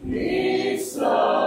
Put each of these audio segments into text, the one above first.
Lisa.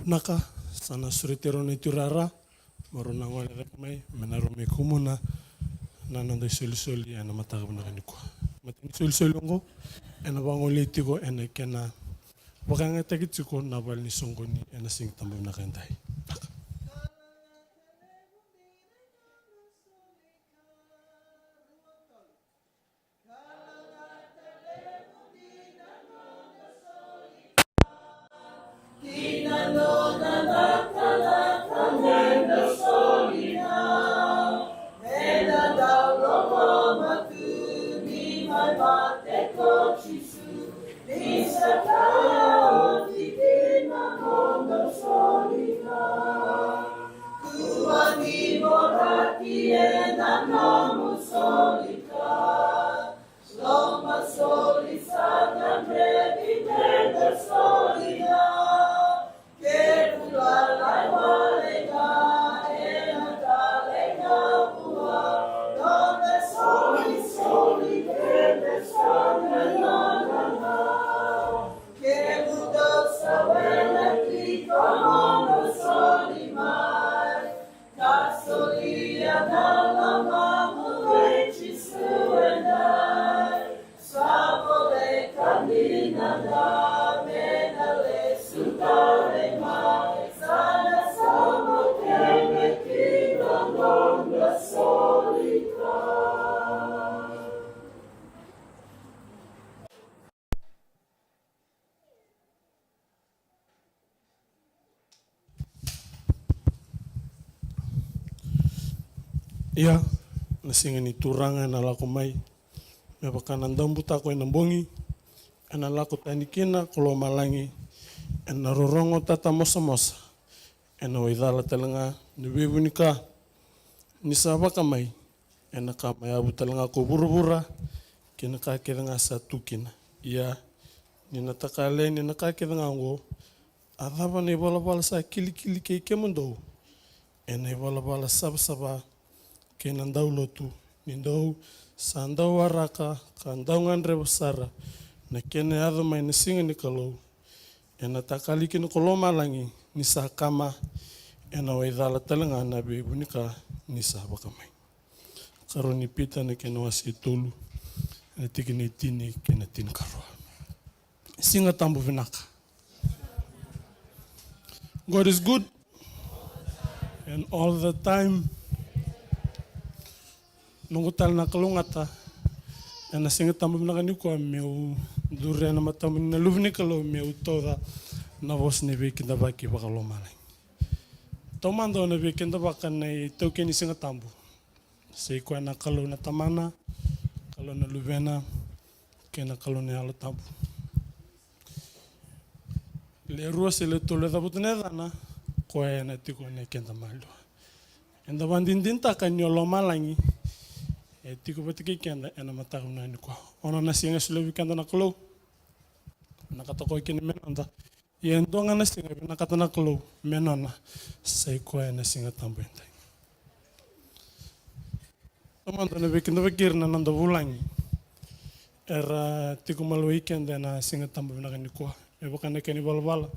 Naka sana suritero ni turara maruna ngole rek mai menarume kumuna nanando soli ana mataga na kaniko matini soli ngo ena bangole tiko ena kena wakanga takitsiko na balni songoni ena sing tambo na kantai. Ia, nasinga ni turanga na lako mai. Me baka nandambu tako ina bongi. Ana lako tanikina kolo malangi. Ena rorongo tata mosa mosa. Ena waidhala talanga ni webunika. Ni sabaka mai. Ena ka mai abu talanga ko burubura. Kina ka kiranga sa tukina. Ia, ni natakale ni naka kiranga ngo. Adhaba ni balabala sa kili kei kemundou. Ena balabala saba kena ndau lotu, ni ndau sa ndau waraka, ka ndau ngandre besara, na kena adho mai na singa ni kalau, ena takali kena koloma langi, ni sa kama, ena waidhala talanga na bebunika, ni sa bakamai. Karo ni pita na kena wasi tolu, na tiki ni tini, kena tini karoa. Singa tambu vinaka. God is good, and all the time, nungu tal na kalungata ena singa tambu na kaniko meu dure na matamu na luvni kalo meu toda na vos ne be kinda baki bakalo malai tomando na be kinda baka na toke ni singa tambu sei ko na kalo na tamana kalo na luvena kena kalo ne ala tambu le rua se le tole da butne dana ko na tiko ne kenda malo enda bandindin ta kanyolo malangi tiko batiki kenda ena mataguna ni kwa ona na singa sulevi kenda na klo na katako kini menonda ye ndonga na singa na katana klo menona sai ko ena singa tambu endai tomando na bekinda bakirna nanda bulangi era tiko malo weekend na singa tambu na kani kwa e bakana kani balbala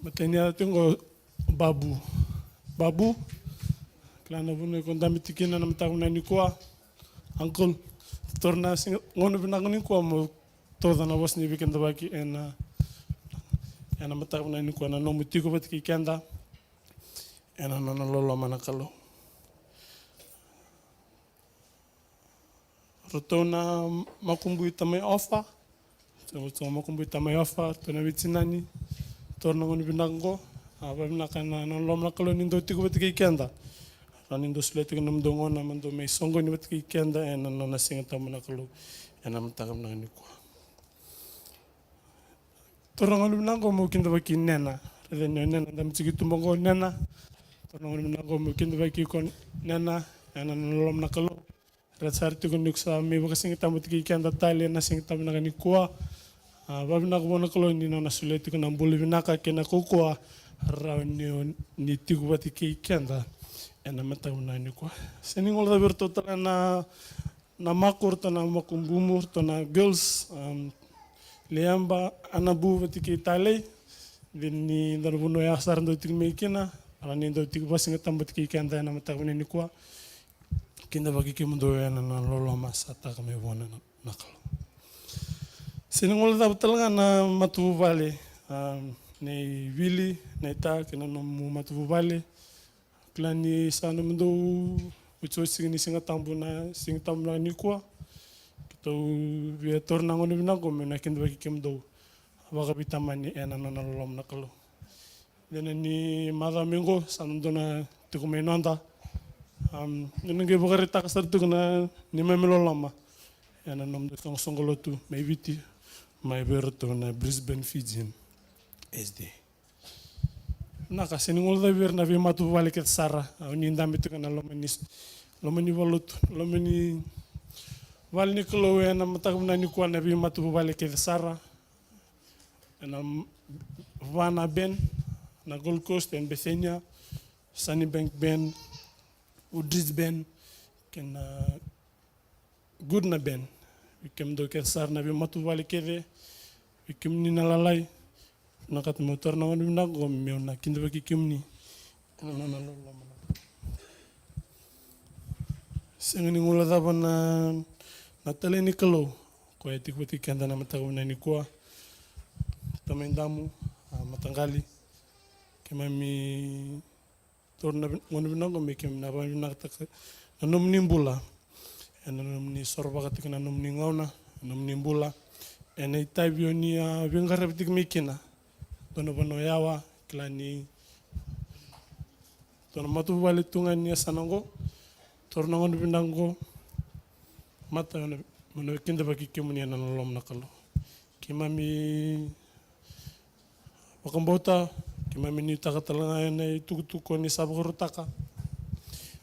matenya tingo babu Klana bune konda mitikina na mtakuna ni kwa uncle torna sing ngono binang ni kwa mo toda na was ni weekend baki ena mtakuna ni kwa na no mutiko batiki kenda ena no lolo manakalo rotona makumbu tamai ofa so makumbu tamai ofa tona vitsinani torna ngoni binango aba binakana no lolo manakalo ni ndo tiko batiki kenda Ranindo sulete ke nam dongo na mando me songo ni batki kenda ena no na singa tamuna kalu ena mtakam na ni kwa toranga lu nango mo kinda baki nena rede nena ndam tsiki tumbongo nena toranga lu nango mo kinda baki kon nena ena no lom na kalu red sarti ko nuksa me baka singa tamu batki kenda tali na singa tamuna ni kwa babina ko na kalu ni no na sulete ko nam bulu binaka kena kokwa ra ni tiku batki kenda ena matauna ni kwa seningol da bertotala na makur to na makumbumur to na girls Leamba anabu vatiki talei, vini ndarvuno ya asar ndo tiki meikina, alani ndo tiki basinga tamba tiki kanda na matakune ni kwa, kinda baki kimundo ya na lolo masata kame wana nakalo. Siningol da betalanga na matu vale, nei vili, nei ta kena no matu vale, klani sana mundo ucho singini singa tambu na ni kwa. Tau via torna ngoni vinako me na kinda baki kimundo waka pitamani ena na lolom nakalo. Dena ni mada mingo sanundona tiku menonda. Nunge bukari takasar tu na ni memelolama. Ena nom de songolotu mai viti mai berto na Brisbane Fijian SD. Naka seningol da ver na vi matu vale ket sara. Ni ndambe tu kana lomani valut lomani Val ni kalau na matakuna ni kuan na vi matu vale ket sara. Na Vana Ben na Gold Coast and Bethania, Sunnybank Ben, Brisbane, kena good na Ben. Ikem do ket sar na vi matu vale kede, ikem ni nalalai, nakat motor na wani na go me na kinda baki ikem ni. Sengani ngula daba na tele ni kalau, ko etik bati kanda na matakuna ni kwa. Tamendamu matanggali kemami torna ngoni binago me kem na ba binakta nanom nimbula nanom ni sorba katik nanom ni ngauna nanom nimbula ene tabio ni vingara bitik mikina tono bono yawa klani tono matu bali tunga ni sanango torna ngoni binango mata mono kinda baki kemuni na lom nakalo kimami Wakambota, kima mini takatalanga na tukutuko ni sabakurutaka.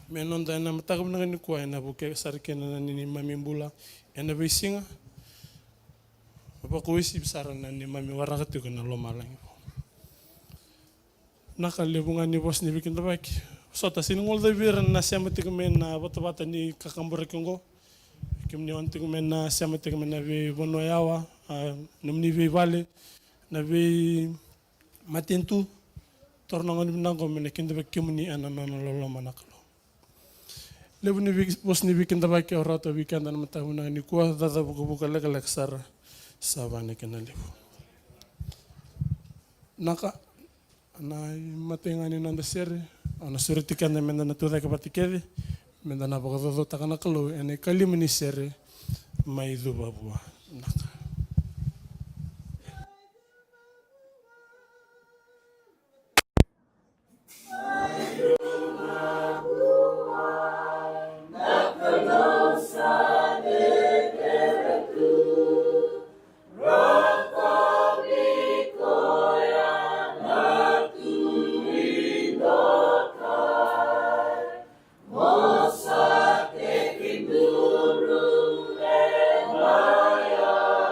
Menonda na matakam na ni kwa na buke sarikena na ni mamimbula na bisinga. Papa kuisi bisara na ni mami warakati ko na lomalang. Nakalibungan ni boss ni bikin tabaki. Sota siningol da bira na siamatik men na bata-bata ni kakambura kongo. Kim ni ontik men na siamatik men na vi bonoyawa, namni vi vale, na vi matentu tornangon binango mena kinda baki muni ana lolo manakalo. Lebu ni bos ni kinda baki orato weekend ana matahuna ni kuah dada buka lek sara sabane kena lebu. Naka na matengani nanda sere ana suritikan na menda na tuda ka batikede menda na bagadodo takana kalo ene kali mini sere mai duba bua naka. Mosa te kinduru e maya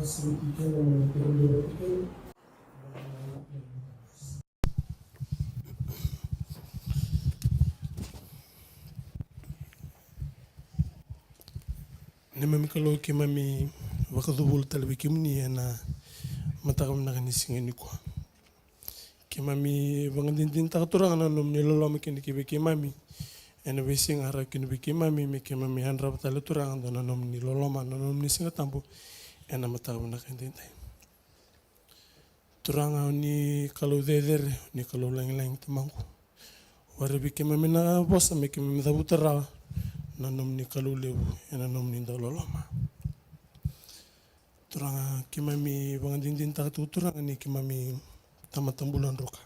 Nemami kalau kimami wakadubul talabi kimni na matakam na kanisingin ko. Kimami bangandin takaturang na nom nilolom kinikibi kimami. Ena wesing ara kinibi kimami me kimami hanrap talaturang na nom niloloma na nom nisinga tambo. Ena matakam na kandintay. Turanga ni kalau deder ni kalau lang tamangku. Warabi kimami na bosa me kimami tabutara. Nanom ni kalulewu nanom ni dalolama. Turanga kimami bangandin takaturang ni kimami tamata bulan roka.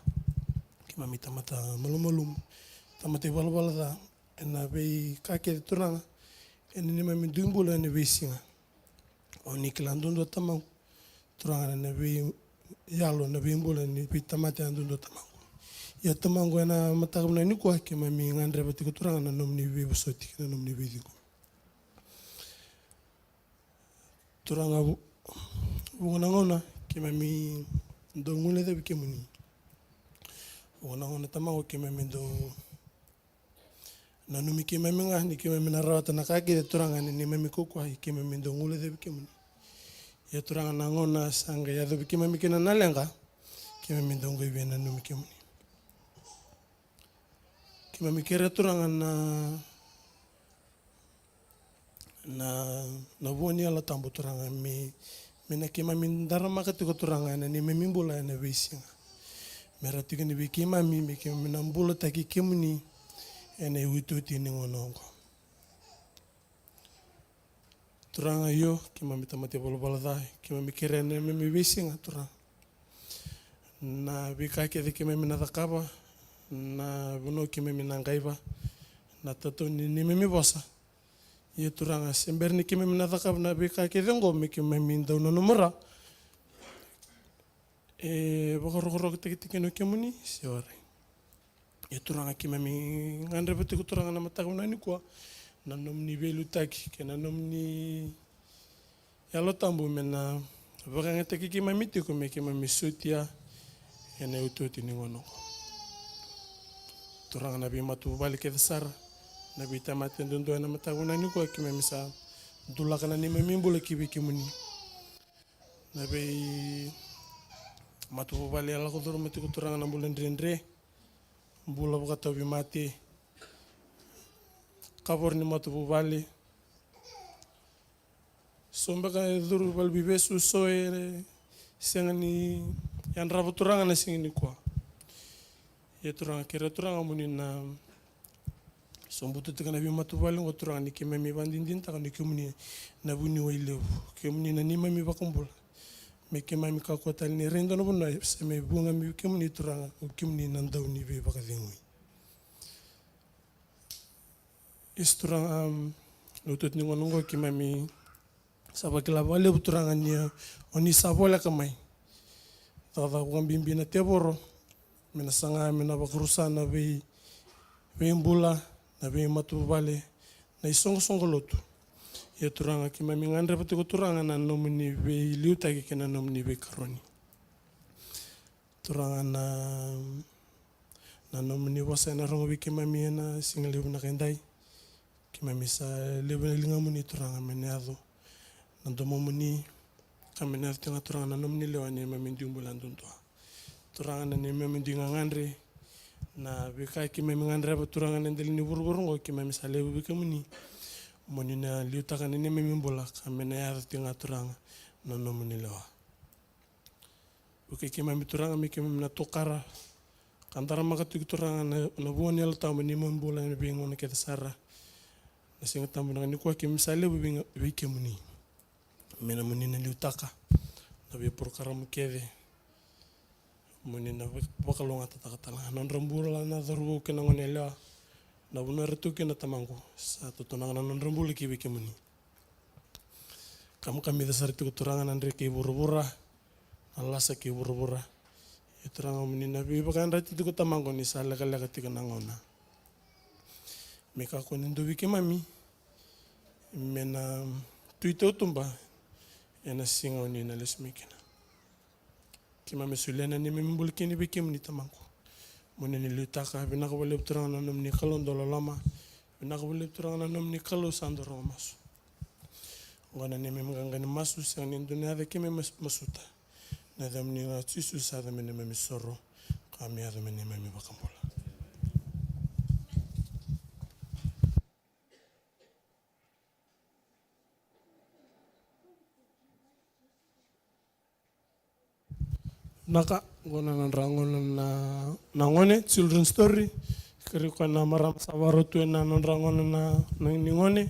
Kimami tamata malum tamata balbalada ena bei kake turanga ena ni mami duimbula ena bei singa. Oni kilandundo tamang turanga ena bei yalo ena bei mbula ni bei tamata andundo tamang. Ya tamango ena matakam na ni kwa kimami ngandre bati kuturanga na nom ni bei basoti na nom ni bei diku. Turanga ngona kimami do ngule de bikemuni. Ngona tamango kimami do na nomi kimami nga ni kimami na rawata na kaki de turanga ni mami kokwa kimami do ngule de bikemuni. Ya turanga na ngona sanga ya do bikemami kina nalenga kimami do ngoi bena nomi kimuni. Kimami kere turanga na buoni ala tambo turanga me na kimami darama katiko turanga na ni mami mbula na beisinga. Mera tiko ni kimami me kimami na mbula taki kimuni ena uituti ni ngonongo. Turanga yo kimami tamate balbalada kimami kere na mami beisinga turanga. Na bikake de kimami na takaba na buno kimami na ngaiba na tato ni mami bosa. Ia turanga sember ni kimami na takaba na bikake de ngo me kimami ndau na numura. Bakorokoro tiki no kimuni siore. Ia turanga kimami ngandre bati turanga na matakam na ni kwa na nom ni belu taki ke na nom ni yalo tambu me na bakanga taki kimami tiko me kimami sutia ena ututi ni ngono. Turanga na bi matu balik ke sar na bi tamate ndondo na matakam na ni kwa kimami sa dulakana ni mami mbula kibi kimuni. Na bi matu bali ala ko mati turanga na bulan rendre bula bukata bi mati kabor ni matu bali somba ka duru bal bi besu soere sengani yan rabu turanga na singini kwa ya turanga kera turanga muni na sombutu tika na bi matu bali ngo turanga ni kimami bandindin taka ni kimuni na buni wailew kimuni na ni mami bakumbula me kimami ka kota ni rendo no buna se me bunga mi kimuni turanga kimuni nandau ni be bakadingui isturanga lutut ni ngonongo kimami sabakila bale turanga ni oni sabola kamai tada wambimbi na teboro mena sanga mena bakrusa na be mbula na be matu bale na isongo lotu ya turanga kimami ngandre pati ko turanga na nomini be liuta ke na nomini be karoni turanga na nomini wasa na rongo be kimami na single na kendai kimami sa lebe linga muni turanga meneado na domo muni kamena tinga turanga na nomini lewani mami ndiumbula ndunto turanga na ni mami ndinga ngandre na be ka kimami ngandre pa turanga na ndeli ni burburungo kimami sa lebe be kimuni moni na liutaka ni mimi mbula kamena ya tinga turanga no moni lewa uke kimami turanga mi kimami na tokara kantara makatu turanga na buoni ala tamu ni mbula ni bingo na kete sara na singa tamu na ni kwa kimsale bi kimuni mena moni na liutaka na be porkara mukede moni na bakalonga tatakatala non rambura na daru ke na ngone lewa na buna retuki na tamango sa tutunanga na nonrambuli ki bike muni kamu kami dasar tu turanga na ndre ki burubura alasa ki burubura ituranga muni na bi bakan rati tu tamango ni sala kala katika nangona meka ko ndo bike mami mena tuite utumba e na singa o ni na lesmikina. Ki mame sulena ni mimbulkini bikim ni tamangku. Mune ni lutaka binaka wale uturang na nom ni kalon dolo lama. Binaka wale uturang na nom ni kalo sandoro masu. Ngona ni mimganga ni masu sang ni dunia de kime masuta. Na dam ni na tisu sa dam ni meme soro. Kami ada ni meme bakambola. Naka ngona na rangon na ngone children story. Kiri kwa na maram sabaro tu na rangon na ngone.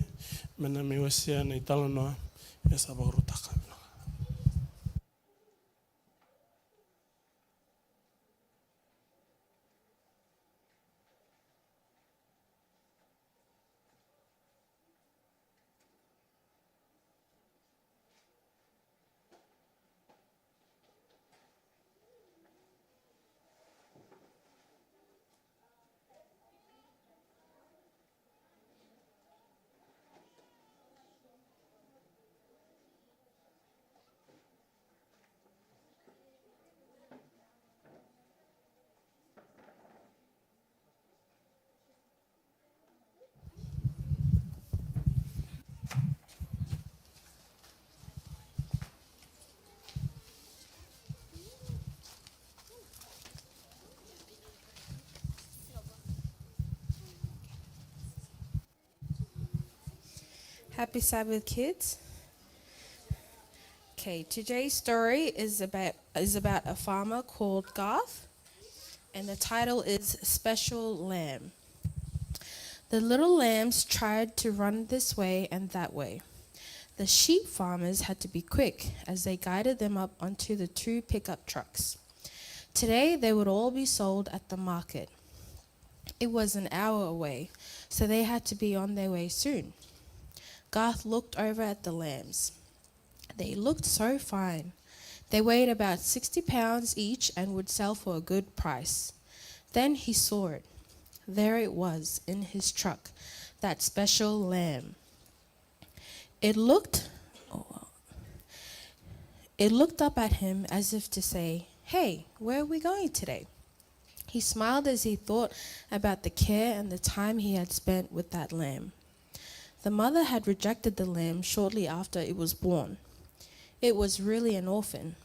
Mena me wasia na italo no ya sabaro taka. Happy Sabbath, kids. Okay, today's story is about a farmer called Garth, and the title is Special Lamb. The little lambs tried to run this way and that way. The sheep farmers had to be quick as they guided them up onto the 2 pickup trucks. Today they would all be sold at the market. It was an hour away, so they had to be on their way soon. Garth looked over at the lambs. They looked so fine. They weighed about 60 pounds each and would sell for a good price. Then he saw it. There it was in his truck, that special lamb. It looked up at him as if to say, "Hey, where are we going today?" He smiled as he thought about the care and the time he had spent with that lamb. The mother had rejected the lamb shortly after it was born. It was really an orphan.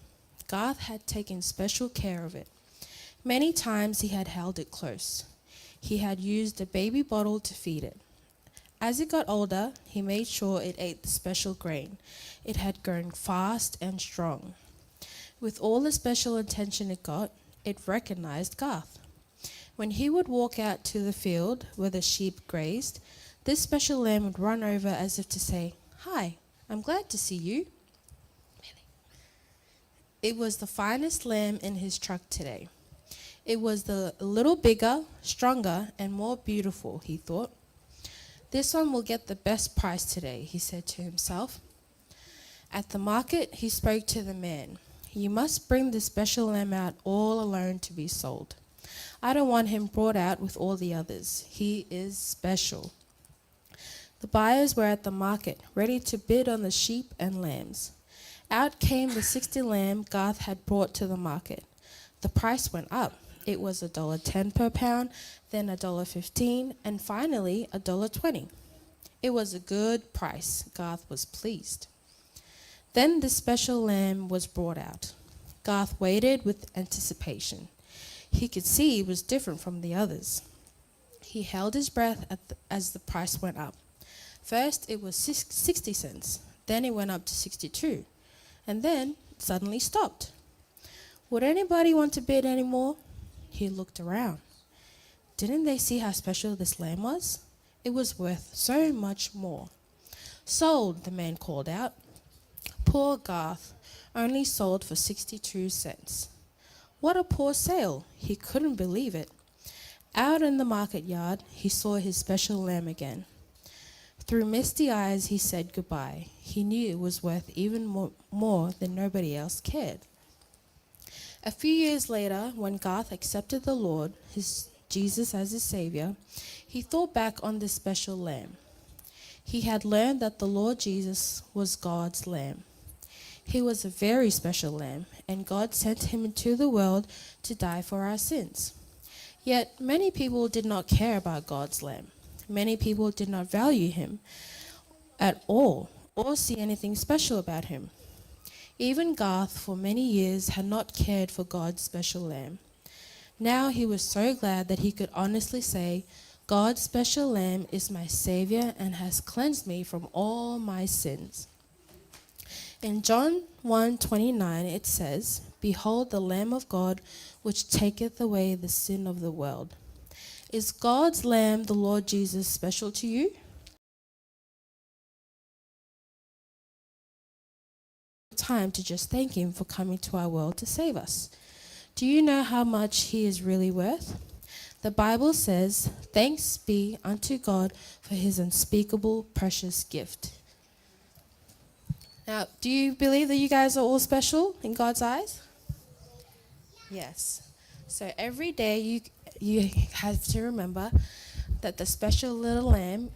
Garth had taken special care of it. Many times he had held it close. He had used a baby bottle to feed it. As it got older, he made sure it ate the special grain. It had grown fast and strong. With all the special attention it got, it recognized Garth. When he would walk out to the field where the sheep grazed, this special lamb would run over as if to say, "Hi, I'm glad to see you." It was the finest lamb in his truck today. It was a little bigger, stronger, and more beautiful, he thought. This one will get the best price today, he said to himself. At the market, he spoke to the man. "You must bring the special lamb out all alone to be sold. I don't want him brought out with all the others. He is special." The buyers were at the market, ready to bid on the sheep and lambs. Out came the 60 lamb Garth had brought to the market. The price went up. It was $1.10 per pound, then $1.15, and finally $1.20. It was a good price. Garth was pleased. Then the special lamb was brought out. Garth waited with anticipation. He could see it was different from the others. He held his breath as the price went up. First it was 60 cents, then it went up to 62, and then suddenly stopped. Would anybody want to bid any more? He looked around. Didn't they see how special this lamb was? It was worth so much more. "Sold," the man called out. Poor Garth, only sold for 62 cents. What a poor sale! He couldn't believe it. Out in the market yard, he saw his special lamb again. Through misty eyes, he said goodbye. He knew it was worth even more than nobody else cared. A few years later, when Garth accepted the Lord, Jesus as his Savior, he thought back on this special lamb. He had learned that the Lord Jesus was God's lamb. He was a very special lamb, and God sent him into the world to die for our sins. Yet many people did not care about God's lamb. Many people did not value him at all or see anything special about him. Even Garth, for many years, had not cared for God's special lamb. Now he was so glad that he could honestly say, God's special lamb is my Savior and has cleansed me from all my sins. In John 1:29 it says, Behold the Lamb of God, which taketh away the sin of the world. Is God's Lamb, the Lord Jesus, special to you? Time to just thank him for coming to our world to save us. Do you know how much he is really worth? The Bible says, Thanks be unto God for his unspeakable precious gift. Now, do you believe that you guys are all special in God's eyes? Yes. So every day you have to remember that the special little lamb,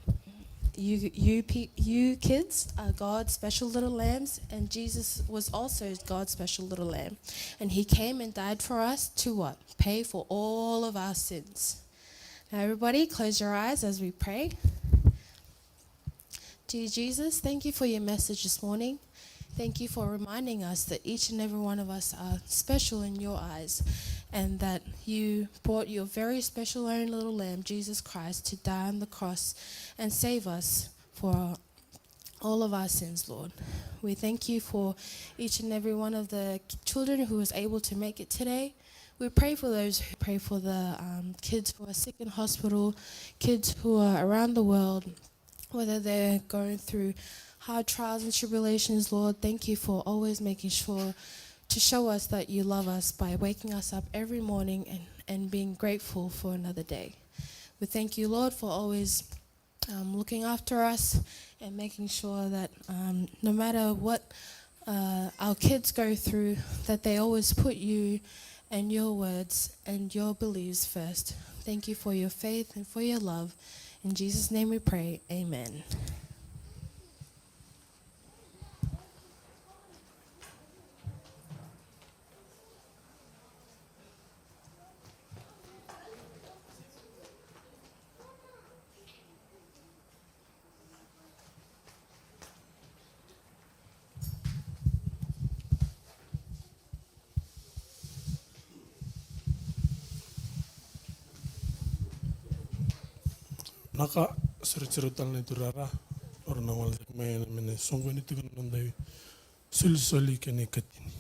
you kids are God's special little lambs, and Jesus was also God's special little lamb. And he came and died for us to what? Pay for all of our sins. Now everybody, close your eyes as we pray. Dear Jesus, thank you for your message this morning. Thank you for reminding us that each and every one of us are special in your eyes, and that you brought your very special own little lamb, Jesus Christ, to die on the cross and save us for all of our sins, Lord. We thank you for each and every one of the children who was able to make it today. We pray for those who pray for the kids who are sick in hospital, kids who are around the world, whether they're going through hard trials and tribulations, Lord. Thank you for always making sure to show us that you love us by waking us up every morning and being grateful for another day. We thank you, Lord, for always looking after us and making sure that no matter what our kids go through, that they always put you and your words and your beliefs first. Thank you for your faith and for your love. In Jesus' name we pray, amen. Naka seru-serutal na turara or nawal may mene songgo ni tugun nandai sul-soli kene katini.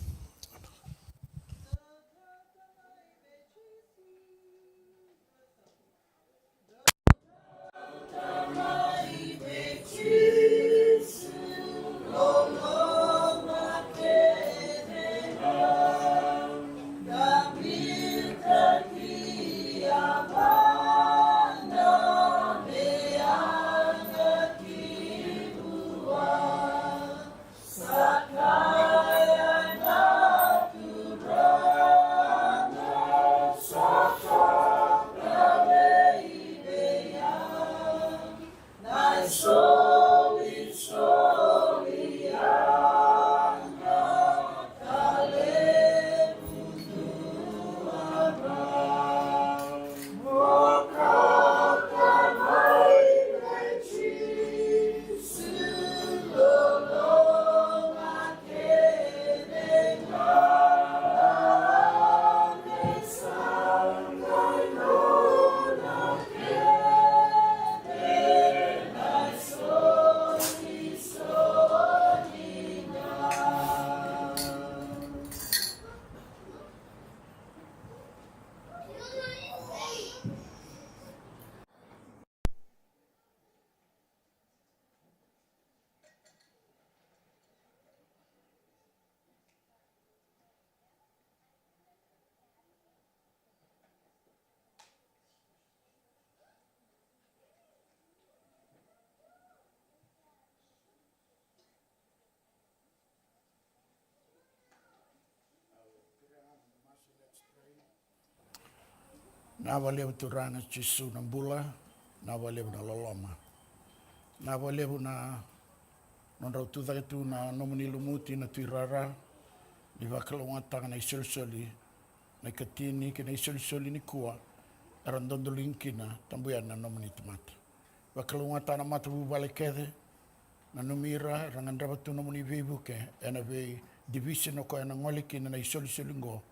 Nawalevu turanga Jesu na bula, nawalevu na loloma. Nawalevu na non rau tu tu na nomuni lumuti na tuirara di vakalawatanga na isolsoli na katini ke na isolsoli ni kua arandondolinki na tambuyan na nomuni tumata vakalawata na matu balekede na numira rangandrava tu nomuni vivuke ena ve division ko ena ngoliki na isolsoli ngo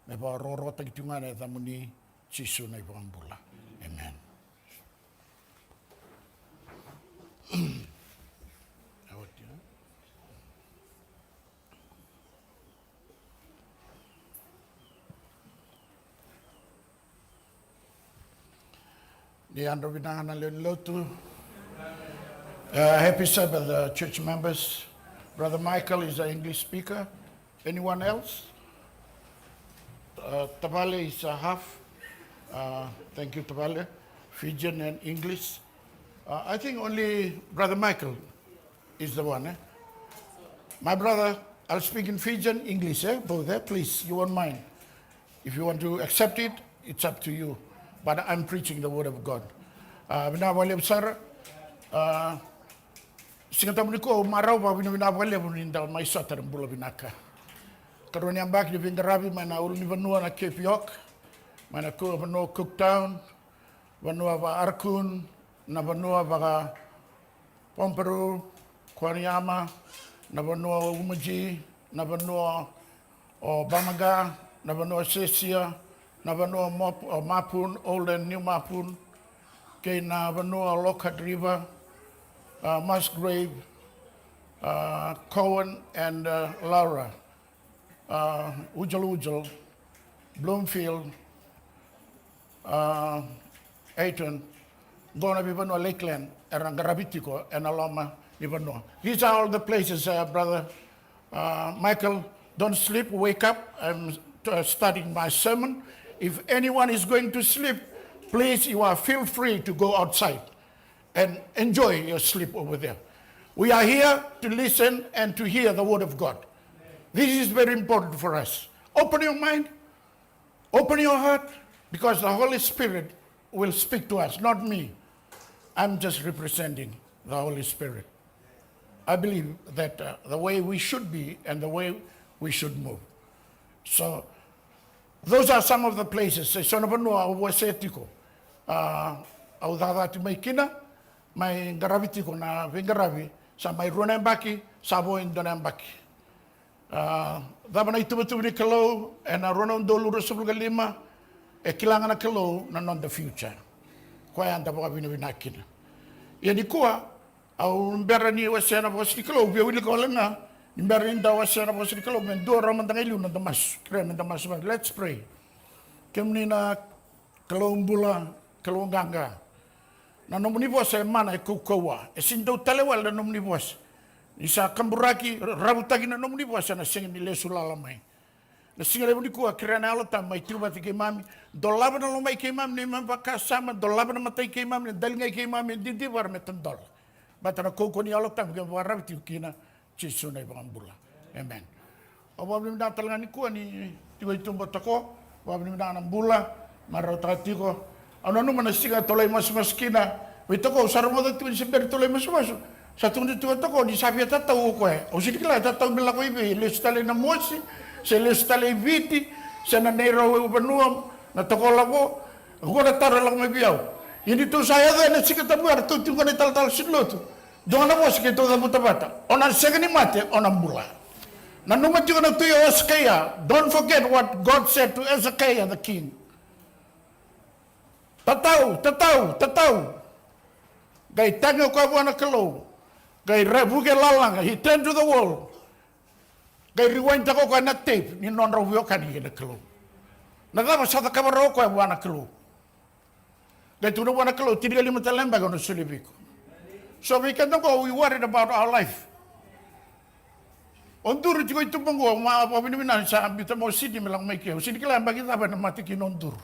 me ba rorota kitungana tamuni sisu na ibambula amen. Di andro binangan na lotu. Happy Sabbath, church members. Brother Michael is an English speaker. Anyone else? Tavale is a half. Thank you, Tavale. Fijian and English. I think only Brother Michael is the one. My brother, I'll speak in Fijian, English, both, please, you won't mind. If you want to accept it, it's up to you. But I'm preaching the word of God. Binawale besar, singatan ko marau ba binawale buninda mai satar bula binaka. Karon yang bak di Vingarabi mana ulu ni benua na Cape York, mana ko benua Cooktown, benua ba Arkun, na benua ba Pomperu, Kwariama, na benua Umaji, na benua Bamaga, na benua Sesia, na vanua Mapun, Old and New Mapun, kay na vanua Lockhart River, Musgrave, Cowan and Laura, Ujal, Bloomfield, Ayton, Gona Vivanua Lakeland, and Rangarabitico, and Aloma Vivanua. These are all the places, Brother Michael. Don't sleep, wake up. I'm starting my sermon. If anyone is going to sleep, please, feel free to go outside and enjoy your sleep over there. We are here to listen and to hear the word of God. This is very important for us. Open your mind, open your heart, because the Holy Spirit will speak to us, not me. I'm just representing the Holy Spirit. I believe that the way we should be and the way we should move. So, those are some of the places. Sono vanua o wasetiko. Au dada tu mai kina, mai garavitiko na Vingaravi, sa mai Runembaki, sa bo Indonembaki. Daba na itubutubu ni kalau, e na Ronon dolu Resuluga lima, e kilanga na kalau na non the future. Kwa anda baka vinakina. Ia ni kua, au mbera ni wasena wasni kalau, bia wili ko langa, Imbarinda wasana wasri kalau mendua ramantangai lu na damas, kira na damas. Let's pray. Kemni na kalau bula kalau ganga. Na nomuni bos mana kukawa. Esindo talewal na nomuni bos. Isa kamburaki rabutagi na nomuni bos na singin nile sulalamai. Na singin ni kuwa kira na alota mai tiba tike mami. Dolaba na lomai ke mami ni mambaka sama. Dolaba na matai ke mami. Dalingai ke mami di war metandol. Bata na koko ni alota mga warabiti kina. Jesu na ibangambula. Amen. O wablim na talaga ni kuwa ni tiwa itumbo tako, wablim na bula, marotati ko. Ano naman na singa tolay mas kina, wito ko, sarang mo dati si Beri tolay mas. Sa tunod tiwa tako, di sabi tataw ko eh. O sinikila, tataw bila ko ibi, listale na mosi, sa listale viti, sa nanero ubanuam, natakola ko, ako natara lang may biyaw. Hindi to saya doon, na sikatabuar, tutin ko na tal siloto. Doon na mo sa kito na butabata. O na second mate, o na bula. Na numat yung na tuyo Ezekiah, don't forget what God said to Ezekiah the king. Tataw. Gay tango ko abuan na kalo. Gay rebuke lalang, he turned to the wall. Gay rewind ako ko na tape, ni non rawyo kanina kalo. Nagama sa takabaro ko abuan na kalo. Gay tuno abuan na kalo, tinigali mo talemba ko na sulibiko. So we cannot go, we worried about our life. Ondur juga itu penggo, apa bininan sa ambita mo sini melang may kaya. Sini kailan bagi taba na matikin ondur.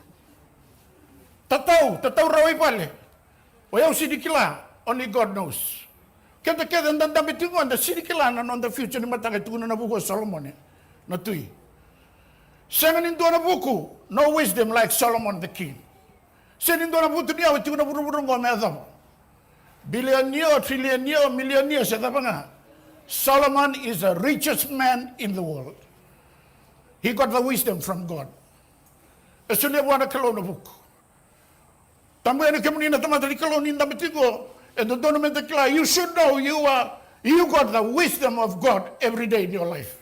Tataw raway pale. O yaw sini kila, only God knows. Kaya ang dandamit yung onda, sini kila na on the future ni matangay tukunan na buko Solomon na tuy. Sa nindo na buko, no wisdom like Solomon the king. Sa nindo na buto niya, tukunan na burong-burong ko may adam. Billion niyo, trillion niyo, million niyo, sa tapa nga. Solomon is the richest man in the world. He got the wisdom from God. Esulia wana kalona book. Tambuena kemunina tamatari kalona in the metigo. And the donoment kla, you should know you got the wisdom of God every day in your life.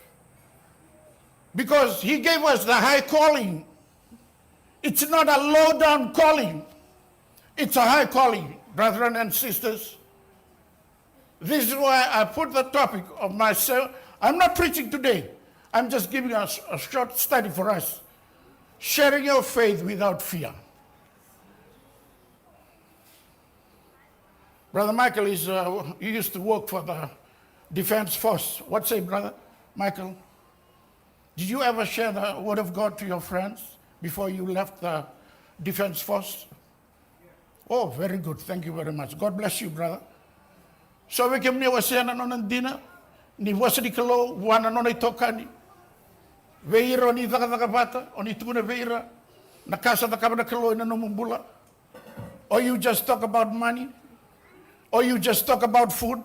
Because he gave us the high calling. It's not a low down calling. It's a high calling, brethren and sisters. This is why I put the topic of myself. I'm not preaching today. I'm just giving us a short study for us. Sharing your faith without fear. Brother Michael he used to work for the Defense Force. What say, Brother Michael? Did you ever share the word of God to your friends before you left the Defense Force? Oh, very good. Thank you very much. God bless you, brother. So we came near Wasiana non dinner. Ni wasadi kalo wana non itokani. Veira ni zakabata oni tuna veira. Nakasa takabana kalo ina no mumbula. Or you just talk about money. Or you just talk about food.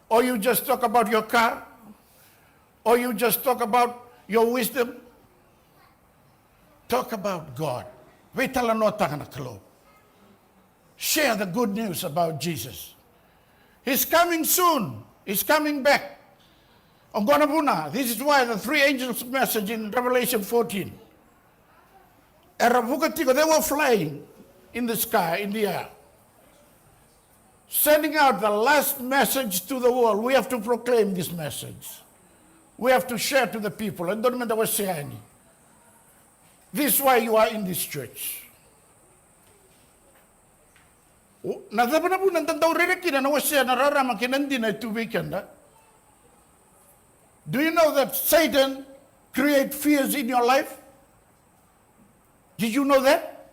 Or you just talk about your car. Or you just talk about your wisdom. Talk about God. Veitala no takana kalo. Share the good news about Jesus. He's coming soon. He's coming back. Ongonabuna. This is why the three angels' message in Revelation 14. They were flying in the sky, in the air, sending out the last message to the world. We have to proclaim this message. We have to share to the people. And don't matter what say. This is why you are in this church. Do you know that Satan creates fears in your life? Did you know that?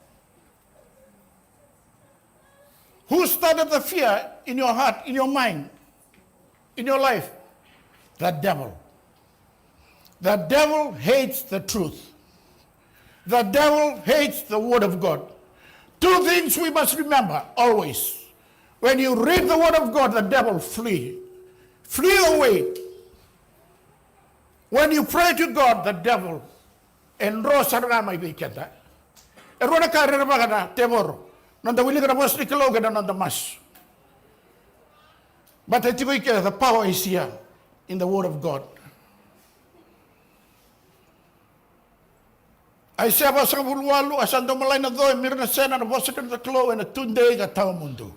Who started the fear in your heart, in your mind, in your life? The devil. The devil hates the truth. The devil hates the word of God. Two things we must remember always. When you read the word of God, the devil flee. Flee away. When you pray to God, the devil enro sarama ibikenda. Erona karera bagada temor. Nanda wili kana bos nikalo gada nanda mas. But I think the power is here in the word of God. Ai se ba sa bulwalu asando malai na do mirna sena na bosikan the klo and a tunde ga taw mundo.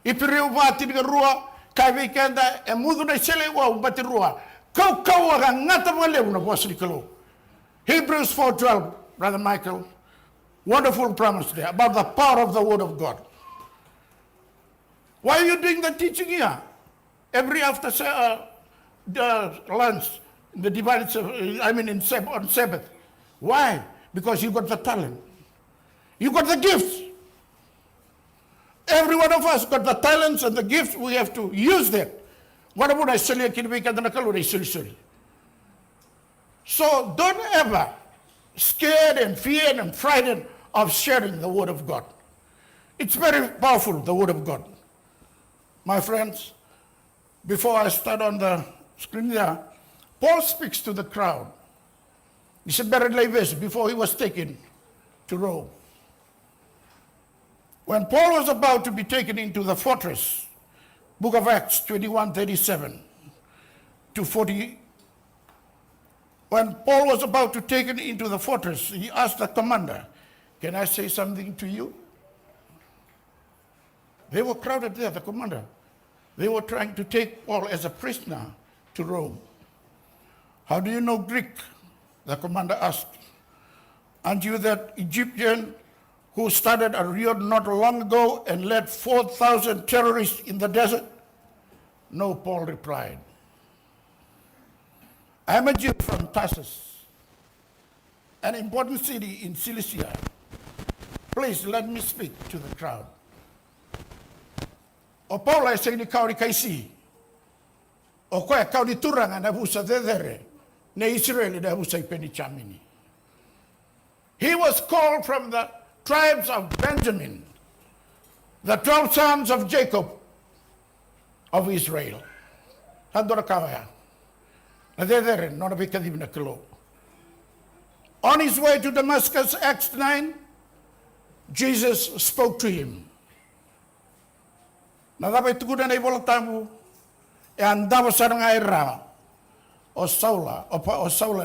Ipiriu vati ga rua kai weekenda e mudu na sele wa bati rua. Kau ga ngata male na bosri klo. Hebrews 4:12, Brother Michael. Wonderful promise there about the power of the word of God. Why are you doing the teaching here? Every after the lunch, the divine, on Sabbath. Why? Because you got the talent. You got the gifts. Every one of us got the talents and the gifts. We have to use them. What about I sell you? So don't ever scared and feared and frightened of sharing the word of God. It's very powerful, the word of God. My friends, before I start on the screen there, Paul speaks to the crowd. He said, before he was taken to Rome. When Paul was about to be taken into the fortress, book of Acts 21:37 to 40, when Paul was about to take it into the fortress, he asked the commander, can I say something to you? They were crowded there, the commander. They were trying to take Paul as a prisoner to Rome. How do you know Greek? The commander asked. Aren't you that Egyptian who started a riot not long ago and led 4,000 terrorists in the desert? No, Paul replied. I'm a Jew from Tarsus, an important city in Cilicia. Please let me speak to the crowd. O Paul ay sa inikaw ni kaisi. O kaya kaw ni turang na busa dedere. Na Israel na busa ipenichamini. He was called from the tribes of Benjamin, the 12 sons of Jacob of Israel. Tandora kawaya. Na there, not a big na kilo. On his way to Damascus, Acts 9, Jesus spoke to him. Na dapat tugudan ay bola tamu, e andava sa nga ira, o Saula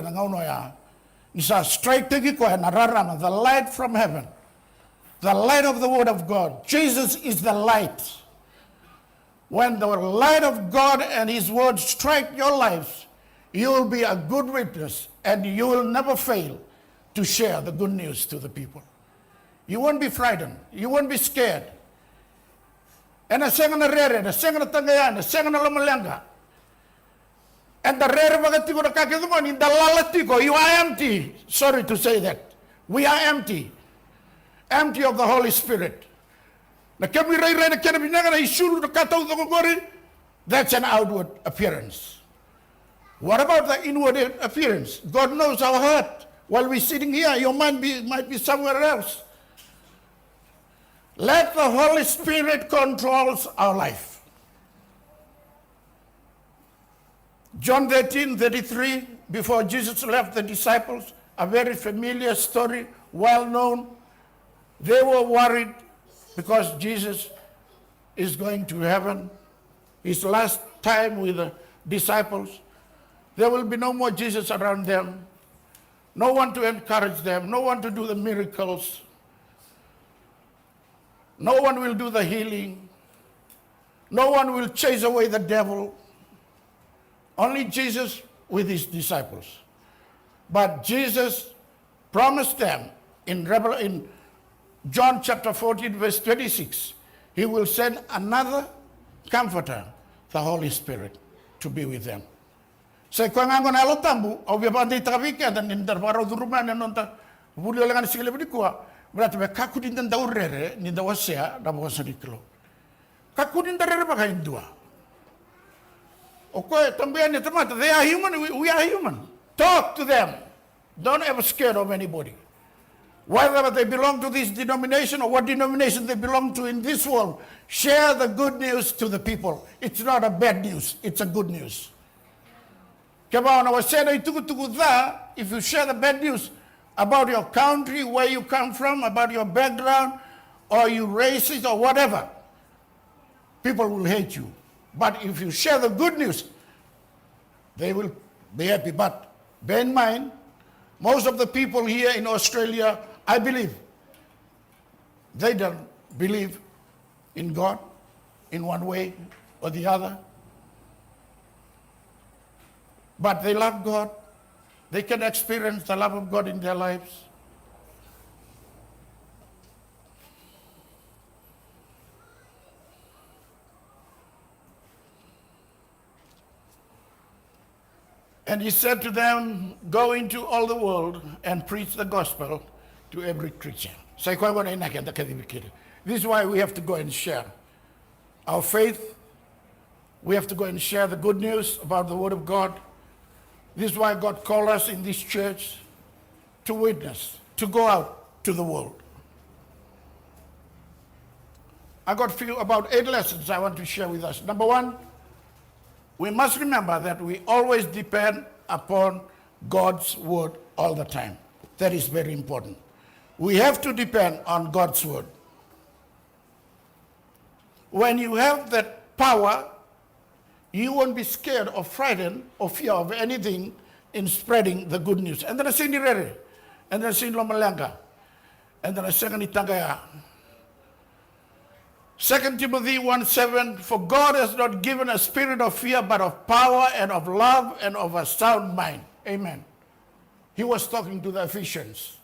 na ngauno ya, nisa straight tegi ko na rarama, the light from heaven, the light of the word of God. Jesus is the light. When the light of God and his word strike your lives, you will be a good witness and you will never fail to share the good news to the people. You won't be frightened. You won't be scared. And a second rere, the second tangayan, the second lamalanga. And the rare bagatiko na kakizumon in the lalatiko, you are empty. Sorry to say that. We are empty. Empty of the Holy Spirit. That's an outward appearance. What about the inward appearance? God knows our heart. While we're sitting here, your mind might be somewhere else. Let the Holy Spirit control our life. John 13:33, before Jesus left the disciples, a very familiar story, well known. They were worried because Jesus is going to heaven. His last time with the disciples. There will be no more Jesus around them. No one to encourage them. No one to do the miracles. No one will do the healing. No one will chase away the devil. Only Jesus with his disciples. But Jesus promised them in John chapter 14, verse 26, he will send another comforter, the Holy Spirit, to be with them. So kung ang na lotambu, o biyabandi tawika dan indarbaro duruman nonta, buli lang ang sigla bidikuha, berarti be kakudin dan daurere ni dawasya da bawa sadiklo. Kakudin darere ba kain dua? Okay, también ni temata, they are human, we are human. Talk to them. Don't ever scared of anybody. Whether they belong to this denomination or what denomination they belong to in this world, share the good news to the people. It's not a bad news, it's a good news. If you share the bad news about your country, where you come from, about your background, or you racist or whatever, people will hate you. But if you share the good news, they will be happy. But bear in mind, most of the people here in Australia, I believe, they don't believe in God in one way or the other. But they love God. They can experience the love of God in their lives. And he said to them, go into all the world and preach the gospel to every creature. This is why we have to go and share our faith. We have to go and share the good news about the word of God. This is why God called us in this church to witness, to go out to the world. I got about 8 lessons I want to share with us. Number 1, we must remember that we always depend upon God's word all the time. That is very important. We have to depend on God's word. When you have that power, you won't be scared or frightened or fear of anything in spreading the good news. And then I say ni rere, and then I say lomalanga, and then I say ni tagaya. 2 Timothy 1:7, for God has not given a spirit of fear, but of power and of love and of a sound mind. Amen. He was talking to the Ephesians,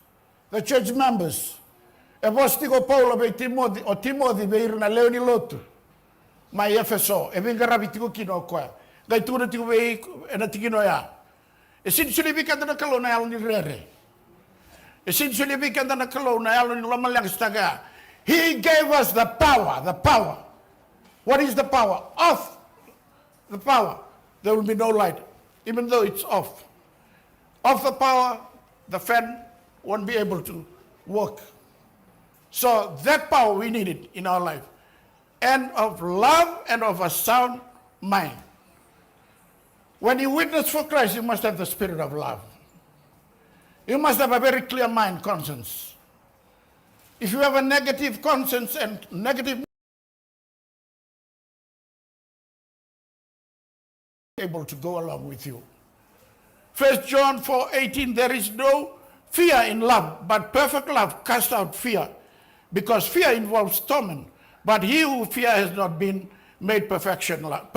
the church members. Apostolo Paulo be Timothy, o Timothy be irna leoni lotu. Mai Efeso, e venga rabitiko kino kwa. Gai tura tiko be ena tikino ya. E sinsuli bi kanda na kalona yalo ni rere. E sinsuli bi kanda na kalona yalo ni lomalang staga. He gave us the power, the power. What is the power? Off the power, there will be no light, even though it's off. Off the power, the fan won't be able to work. So that power we need it in our life. And of love and of a sound mind. When you witness for Christ, you must have the spirit of love. You must have a very clear mind, conscience. If you have a negative conscience and negative, able to go along with you. 1 John 4:18, there is no fear in love, but perfect love casts out fear, because fear involves torment. But he who fear has not been made perfection love.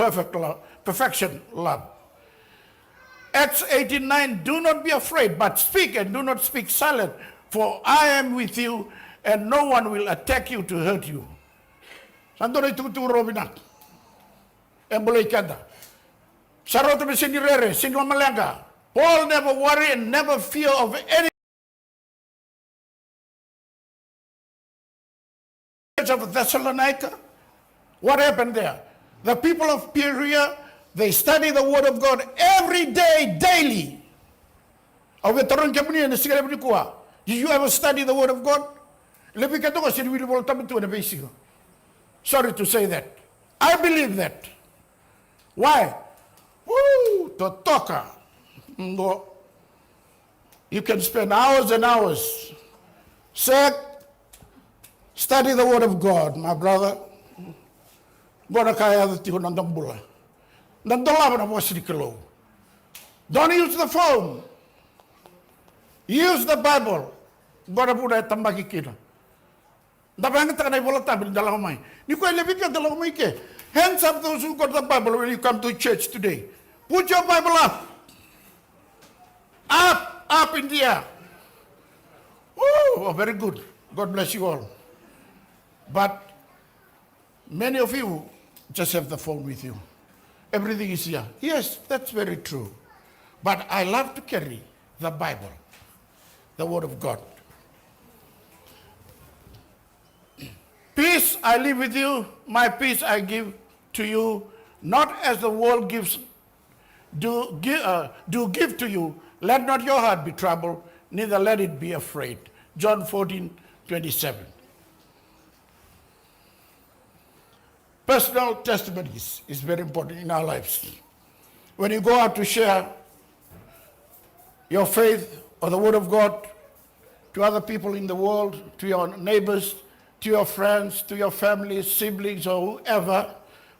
Acts 18:9, do not be afraid, but speak, and do not speak silent, for I am with you, and no one will attack you to hurt you. Santo itu Robina. Emboleh kada. Saroto besinirere, sinwamalaga. Paul never worry and never fear of any of Thessalonica. What happened there? The people of Perea, they study the word of God every day, daily. Did you ever study the word of God? Sorry to say that. I believe that. Why? Woo, totoka. You can spend hours and hours. Study the word of God, my brother. Don't use the phone. Use the Bible. Hands up those who got the Bible when you come to church today. Put your Bible up. Up in the air. Oh, very good. God bless you all. But many of you just have the phone with you. Everything is here. Yes, that's very true. But I love to carry the Bible, the Word of God. Peace I leave with you, my peace I give to you, not as the world gives, do give to you. Let not your heart be troubled, neither let it be afraid. John 14:27. Personal testimonies is very important in our lives. When you go out to share your faith or the Word of God to other people in the world, to your neighbors, to your friends, to your family, siblings, or whoever,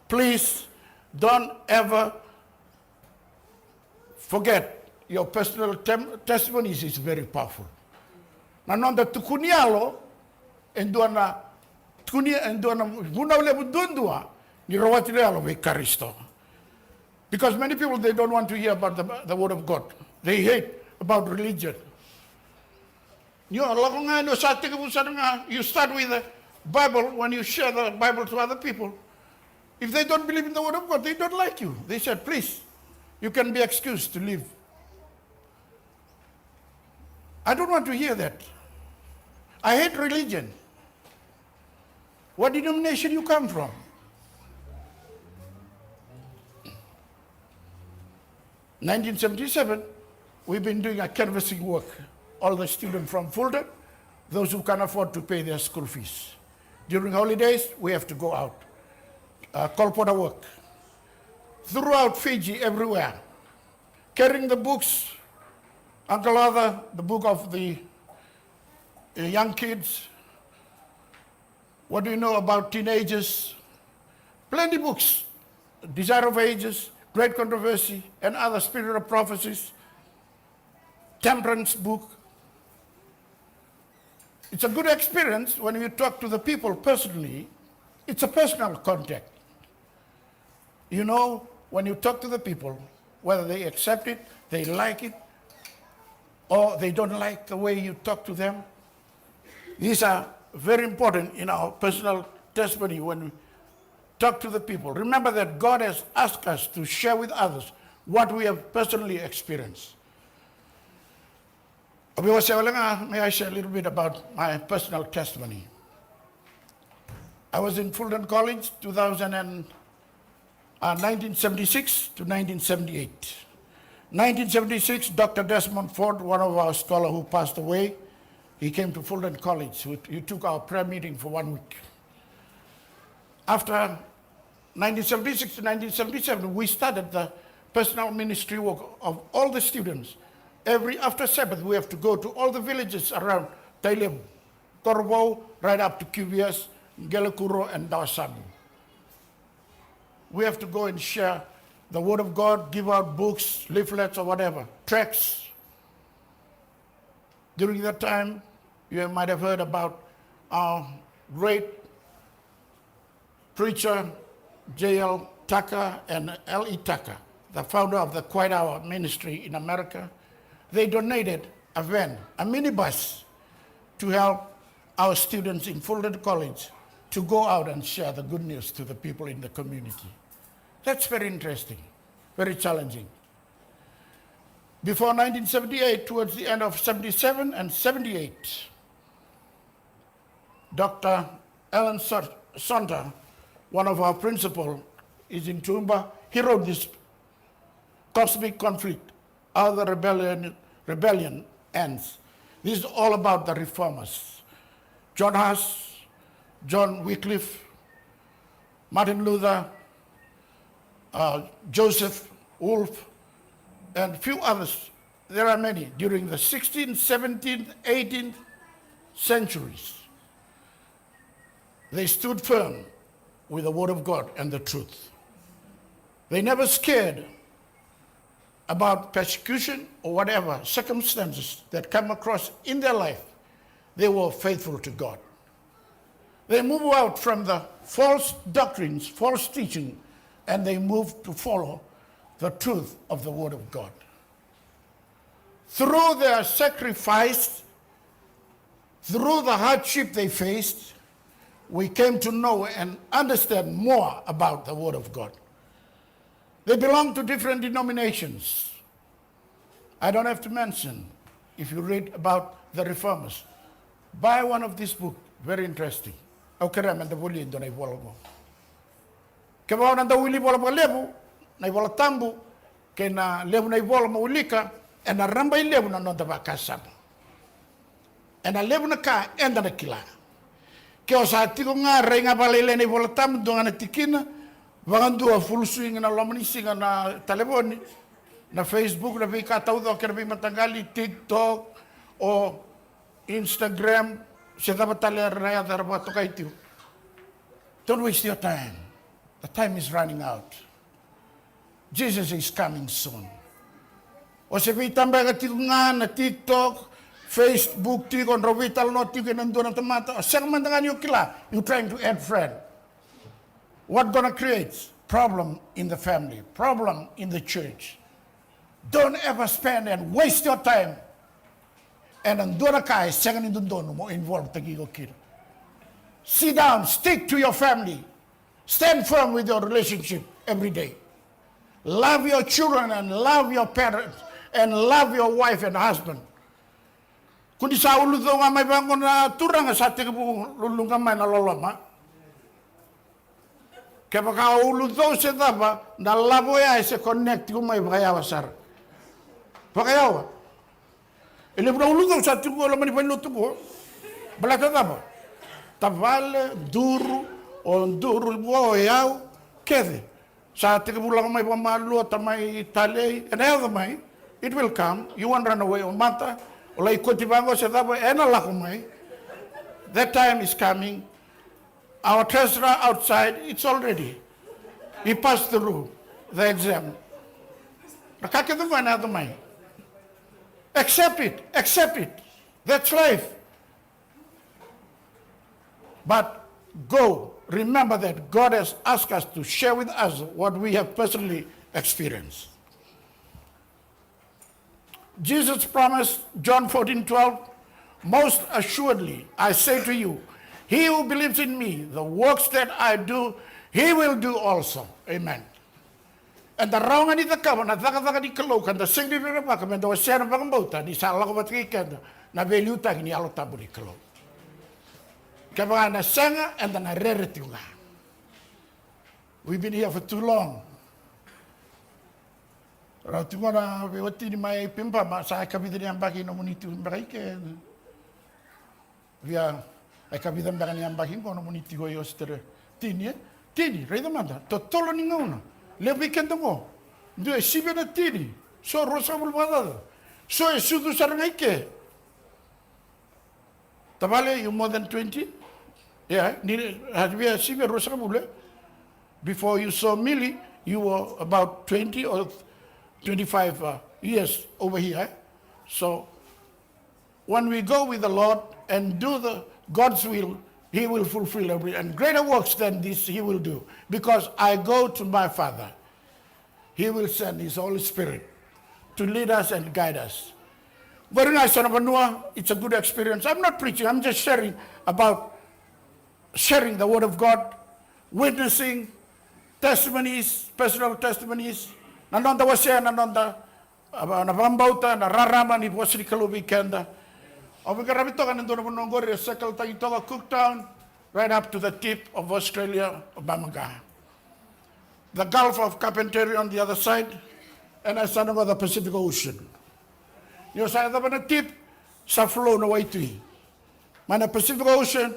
please don't ever forget your personal testimonies is very powerful. Nanonda tukunialo enduana tukunia enduana bunawle budundua ni rawatilealo ve Karisto. Because many people, they don't want to hear about the Word of God. They hate about religion. You start with the Bible when you share the Bible to other people. If they don't believe in the Word of God, they don't like you. They said, please, you can be excused to leave. I don't want to hear that. I hate religion. What denomination you come from? In 1977, we've been doing a canvassing work. All the students from Fulton, those who can afford to pay their school fees. During holidays, we have to go out. Kolpota work. Throughout Fiji, everywhere. Carrying the books. Uncle Arthur, the book of the young kids. What do you know about teenagers? Plenty books. Desire of Ages, Great Controversy, and other Spirit of Prophecies. Temperance book. It's a good experience when you talk to the people personally. It's a personal contact. You know, when you talk to the people, whether they accept it, they like it, or they don't like the way you talk to them. These are very important in our personal testimony when we talk to the people. Remember that God has asked us to share with others what we have personally experienced. May I share a little bit about my personal testimony? I was in Fulton College 1976 to 1978. 1976, Dr. Desmond Ford, one of our scholars who passed away, he came to Fulton College. He took our prayer meeting for 1 week. After 1976 to 1977, we started the personal ministry work of all the students. Every after Sabbath, we have to go to all the villages around Tailebu, Torbo, right up to QBS, Gelakuro, and Dawasabu. We have to go and share the Word of God, give out books, leaflets, or whatever, tracts. During that time, you might have heard about our great preacher, J.L. Tucker and L.E. Tucker, the founder of the Quiet Hour Ministry in America. They donated a van, a minibus, to help our students in Fullerton College to go out and share the good news to the people in the community. That's very interesting, very challenging. Before 1978, towards the end of 77 and 78, Dr. Alan Sonda, one of our principal, is in Toowoomba. He wrote this Cosmic Conflict, How the Rebellion Ends. This is all about the reformers. John Huss, John Wycliffe, Martin Luther, Joseph Wolf, and a few others. There are many during the 16th, 17th, 18th centuries. They stood firm with the Word of God and the truth. They never scared about persecution or whatever circumstances that come across in their life. They were faithful to God. They moved out from the false doctrines, false teaching, and they moved to follow the truth of the Word of God. Through their sacrifice, through the hardship they faced, we came to know and understand more about the Word of God. They belong to different denominations. I don't have to mention, if you read about the reformers, buy one of these books, very interesting. Aukerem and the Wuli in the Naivolabo. Kevon and the Wili Volabo Lebu, Naivolatambu, Kena Lebu Naivolamo Ulika, and a Ramba Lebu on the Bakasab. And a Lebunaka and a Kila. Keosa Tigunga, Ringa Balele Nivolatam, Dongana Tikina, Vandu a full swing and a lomani sing on a teleboni, na Facebook, na Vika Taudo, Kerbi Matangali, TikTok, or Instagram, Shetabatale Raya Darabatokaiti. Don't waste your time. The time is running out. Jesus is coming soon. O se vitambaga tigunga na TikTok, Facebook, tikon rovital no tikon nandun na tamata. Segmentangan yung kila, you trying to add friend. What gonna create? Problem in the family, problem in the church. Don't ever spend and waste your time. And anduna kai second in the mo involved tagigo kid. Sit down, stick to your family. Stand firm with your relationship every day. Love your children and love your parents and love your wife and husband. Kundi sa ulu do nga may bangon na turang sa tingin po lulungan may nalolama. Kaya baka ulu do sa daba na labo ya se connect ko may bakayawa sar. Bakayawa. Ele bro ulu do sa tingin ko laman ipaluto ko. Balata daba. Tavale duro on duro bo yaw kede. Sa tingin ko lang may pamalo tamay talay and other may it will come. You won't run away on mata. That time is coming. Our treasurer outside, it's already. He passed through the exam. Accept it, accept it. That's life. But go, remember that God has asked us to share with us what we have personally experienced. Jesus promised, John 14:12, most assuredly, I say to you, he who believes in me, the works that I do, he will do also. Amen. And the wrong and the cover, na taka di kalok, and the singing in the back, and the share of Bambota, the Salako weekend, na value tag in Yalotabu di kalok. Kavana Sanga and then a raritunga. We've been here for too long. Ratumana vewati ni mai pimpa ma sa kabida ni ambaki no munitu mbaike. Via ai kabida mbani ambaki ko no munitu go yostere. Tini rei demanda. Totolo ni ngona. Le weekend go. Due sibe na tini. So rosa bulbada. So sudu sarangai ke. Tabale, you more than 20? Yeah, had we a sibe rosa bule? Before you saw Millie, you were about 20 or 25 years over here. So when we go with the Lord and do the God's will, He will fulfill every, and greater works than this He will do. Because I go to my Father. He will send His Holy Spirit to lead us and guide us. Very nice, son of Anua. It's a good experience. I'm not preaching. I'm just sharing the Word of God, witnessing testimonies, personal testimonies. Nanonda wasya, nanonda nabambauta, nararama ni wasri kalubi kenda. Obigarabito ka nandun na Nongori, Sekal Tagitoga, Cooktown, right up to the tip of Australia, Bamaga. The Gulf of Carpentry on the other side, and I saw the Pacific Ocean. You say the tip, sa flow no way to it. The Pacific Ocean,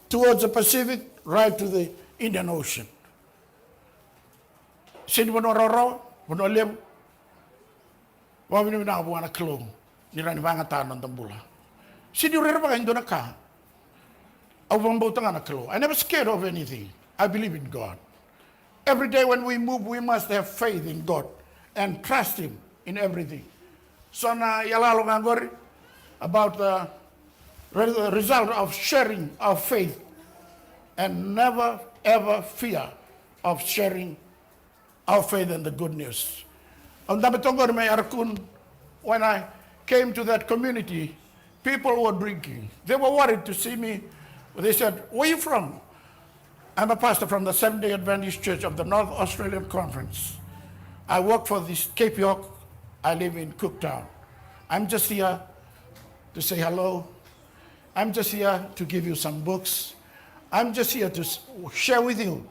towards the Pacific, right to the Indian Ocean. Sin wano roro, wano lem, wawin na buwana klong, nirani bangatan ng tambula. Sin yung rero ba kayo na ka? Awang butang na klo. I never scared of anything. I believe in God. Every day when we move, we must have faith in God and trust Him in everything. So na yalalo ngangor about the result of sharing our faith and never ever fear of sharing our faith and the good news. Ang damitongor may arakun, when I came to that community, people were drinking. They were worried to see me. They said, "Where are you from?" I'm a pastor from the Seventh-day Adventist Church of the North Australian Conference. I work for this Cape York. I live in Cooktown. I'm just here to say hello. I'm just here to give you some books. I'm just here to share with you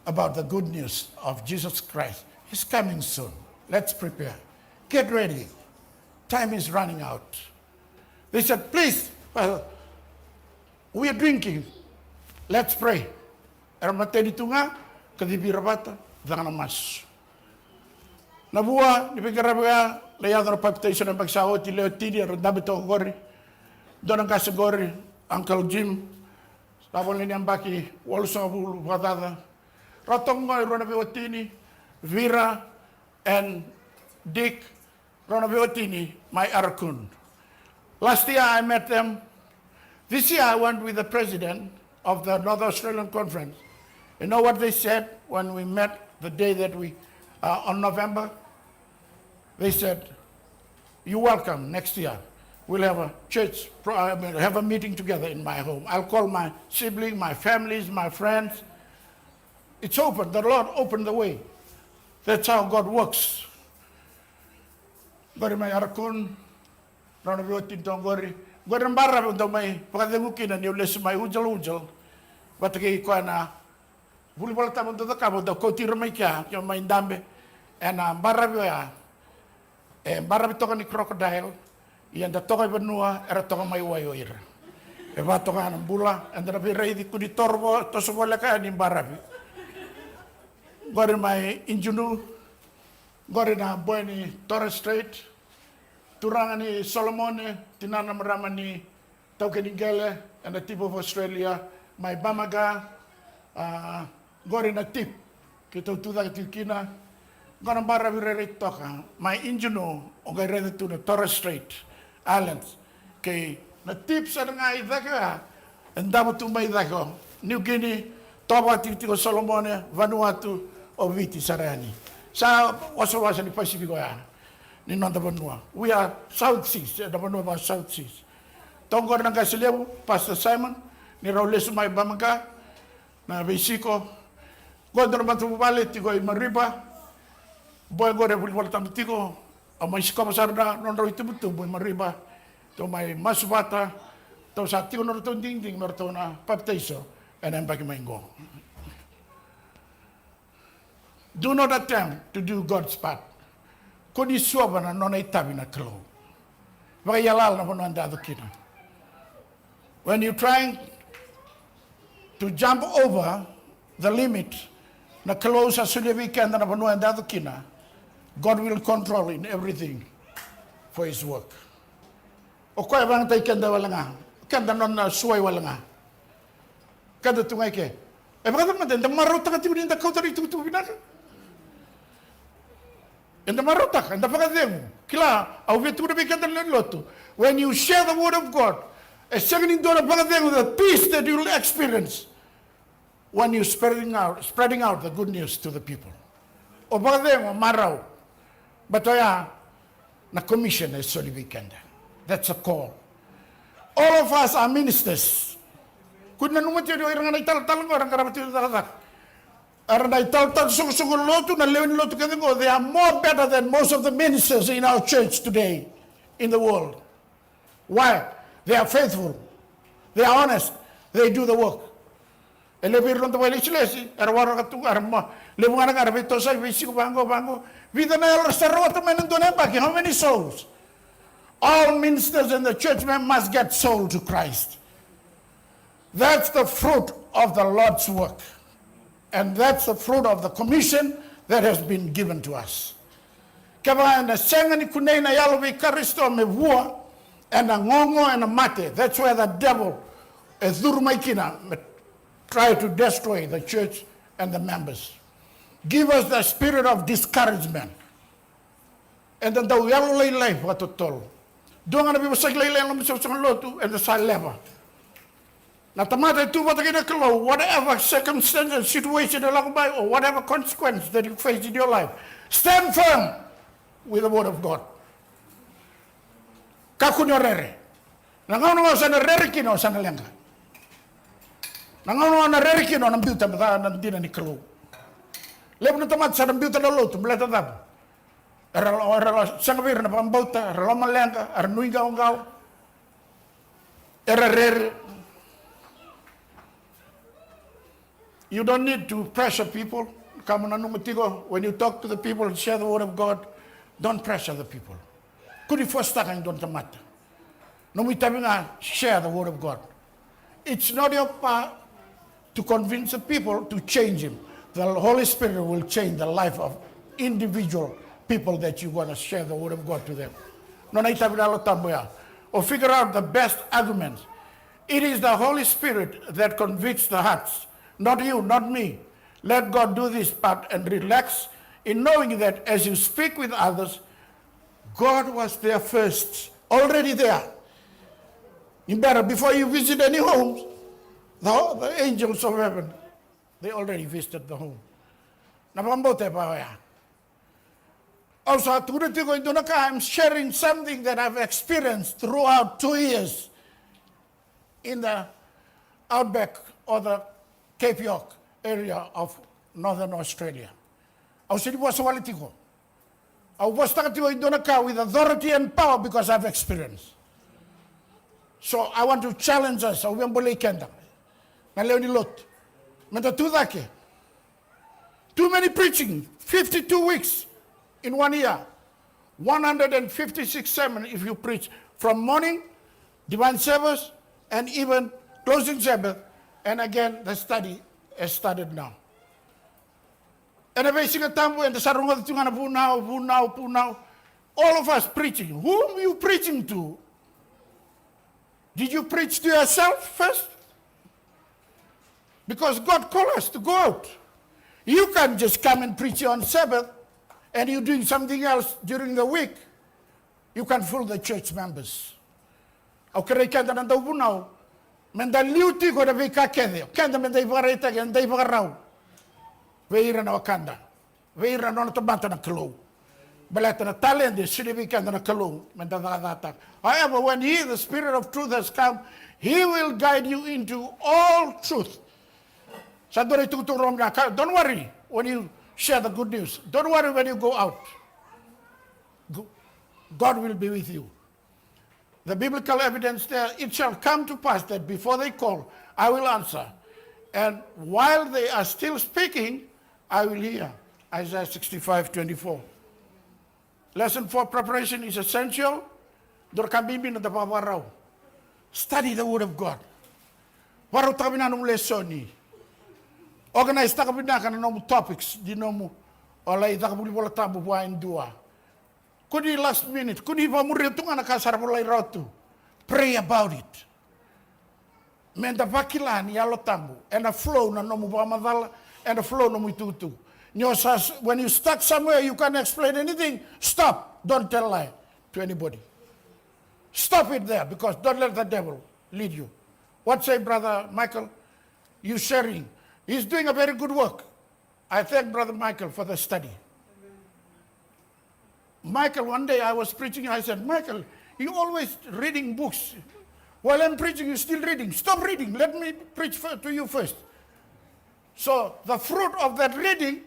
about the good news of Jesus Christ. He's coming soon. Let's prepare. Get ready. Time is running out. They said, "Please, we are drinking. Let's pray." Eramatay dito nga, kadibirabata, dangan mas. Nabuwa, nipigarabaga, layado na palpitation ng pagsaho, tileo tini, randabito ang gori. Doon ang kasagori, Uncle Jim, tapon liniyang baki, walso bulu, badada. Ratong nga, ronabiwatini, Vera, and Dick, ronabiwatini, my arakun. Last year I met them. This year I went with the president of the North Australian Conference. You know what they said when we met the day that we, on November? They said, "You're welcome next year. We'll have a church, have a meeting together in my home. I'll call my siblings, my families, my friends." It's open. The Lord opened the way. That's how God works. Gori may arakun, rano biyotin tong gori. Gori mbara untuk may pagkadengukin na niulis may ujal-ujal. Batagay ko na, buli pala tamang to kamo daw koti ramay kya, yung may dambe. And mbara biya, mbara bito ka ni crocodile, iyan da to kay benua, era to ka may wayoir. Bato ka ng bula, and na biray di ko di torbo, to sumula ka ni mbara bi. Gori may injunu, gori na boy ni Torres Strait, turangan ni Solomone, tinanam raman ni Taukeningele, and the tip of Australia, may Bamaga, gori na tip, kita tuda kitikina, gori bara virere toka, may injunu, o gay ready to the Torres Strait Islands, kay na tip sa nga idaka, and dapat tumay idako, New Guinea, Toba titiko Solomone, Vanuatu, o Viti Sarani. Sa wasa-wasa ni Pasifiko ya, ni Nonda Vanua. We are South Seas, the Vanua ba South Seas. Tongkor ng Kasilew, Pastor Simon, ni Raules may Bamaga, na Besiko. Gondo naman tumubali, tiko ay Mariba. Boy gore bulwal tamtiko, o may siko masarda, non raw itibuto, boy Mariba. To may Masubata, to sa tiko norto ding-ding, norto na Baptizo, and I'm back in my go. Do not attempt to do God's part. Kung isuwa na non ay tabi na klo. Makayalal na po ng dado kina. When you're trying to jump over the limit na klo sa sulibikan na po ng dado kina, God will control in everything for His work. O koe wang tai kenda walanga, kenda non suai walanga. Kada tungai ke. E baka man den maro taka ti unin da kau tari tu binar. En da maro taka, en da baka demu. Kila au vetu da kenda lotu. When you share the word of God, a second door baka demu, the peace that you will experience when you spreading out the good news to the people. O baka demu marau. But na commission is soli weekend. That's a call. All of us are ministers. Kuna numati dio irang ital tal orang karabati tak. Arang ital tal sugu lotu na lewin lotu kadingo. They are more better than most of the ministers in our church today in the world. Why? They are faithful. They are honest. They do the work. Elebir lonto bali silesi. Arwara katu arma. Lebungan arabito sa visi bango. Vida na el sarwata menendo nepaki. How many souls? All ministers in the church must get sold to Christ. That's the fruit of the Lord's work. And that's the fruit of the commission that has been given to us. Kaya na senga ni kunay na yalo vi karisto me vua and a ngongo and a mate. That's where the devil is durmaikina try to destroy the church and the members. Give us the spirit of discouragement. And then the yalo lay life what to tell. Doon nga na bimasaglay lang sa lotu and the saleva. Na tamata tu batagina kalo, whatever circumstance and situation or whatever consequence that you face in your life, stand firm with the word of God. Kakunyo rere. Nangaw nga sa rere kino sa nalenga. Nangaw nga na rere kino ng biuta mata ng dina ni kalo. Lebo na tamat sa ng biuta na lotu, mbaleta tab. Era sangavir na pambauta, era malenga, era nuingao, era rere. You don't need to pressure people. When you talk to the people and share the word of God, don't pressure the people. Kuri first time don't matter. No we share the word of God. It's not your part to convince the people to change him. The Holy Spirit will change the life of individual people that you want to share the word of God to them. Or figure out the best arguments. It is the Holy Spirit that convicts the hearts. Not you, not me. Let God do this part and relax in knowing that as you speak with others, God was there first, already there. You better, before you visit any homes, the angels of heaven, they already visited the home. Also, I'm sharing something that I've experienced throughout 2 years in the outback or the Cape York area of Northern Australia. I was with authority and power because I've experienced. So I want to challenge us. Too many preaching, 52 weeks in 1 year. 156 sermons if you preach from morning, divine service, and even closing Sabbath. And again, the study has started now. And every single time when the sarunga now, all of us preaching. Whom are you preaching to? Did you preach to yourself first? Because God called us to go out. You can't just come and preach on Sabbath and you're doing something else during the week. You can fool the church members. Mendaliuti ko na vika kende. Kende mendai vareta gen dai varau. Veira na wakanda. Veira no tomata na kalo. Balata na talent is should be kende na kalo. Mendadata. However, when he, the Spirit of truth, has come, he will guide you into all truth. Don't worry when you share the good news. Don't worry when you go out. God will be with you. The biblical evidence there, it shall come to pass that before they call, I will answer. And while they are still speaking, I will hear. Isaiah 65:24. Lesson 4, preparation is essential. Study the word of God. Organize topics, Ola ita ka bola tambu buain dua. Kudi last minute, kudi va muri tunga na kasar bola rotu. Pray about it. Menda vakilan yalo tambu and a flow na no muba madala and a flow no muitutu. When you stuck somewhere you can't explain anything, stop. Don't tell lie to anybody. Stop it there because don't let the devil lead you. What say Brother Michael? You sharing. He's doing a very good work. I thank Brother Michael for the study. Michael, one day I was preaching, I said, Michael, you always reading books. While I'm preaching, you're still reading. Stop reading. Let me preach to you first. So the fruit of that reading,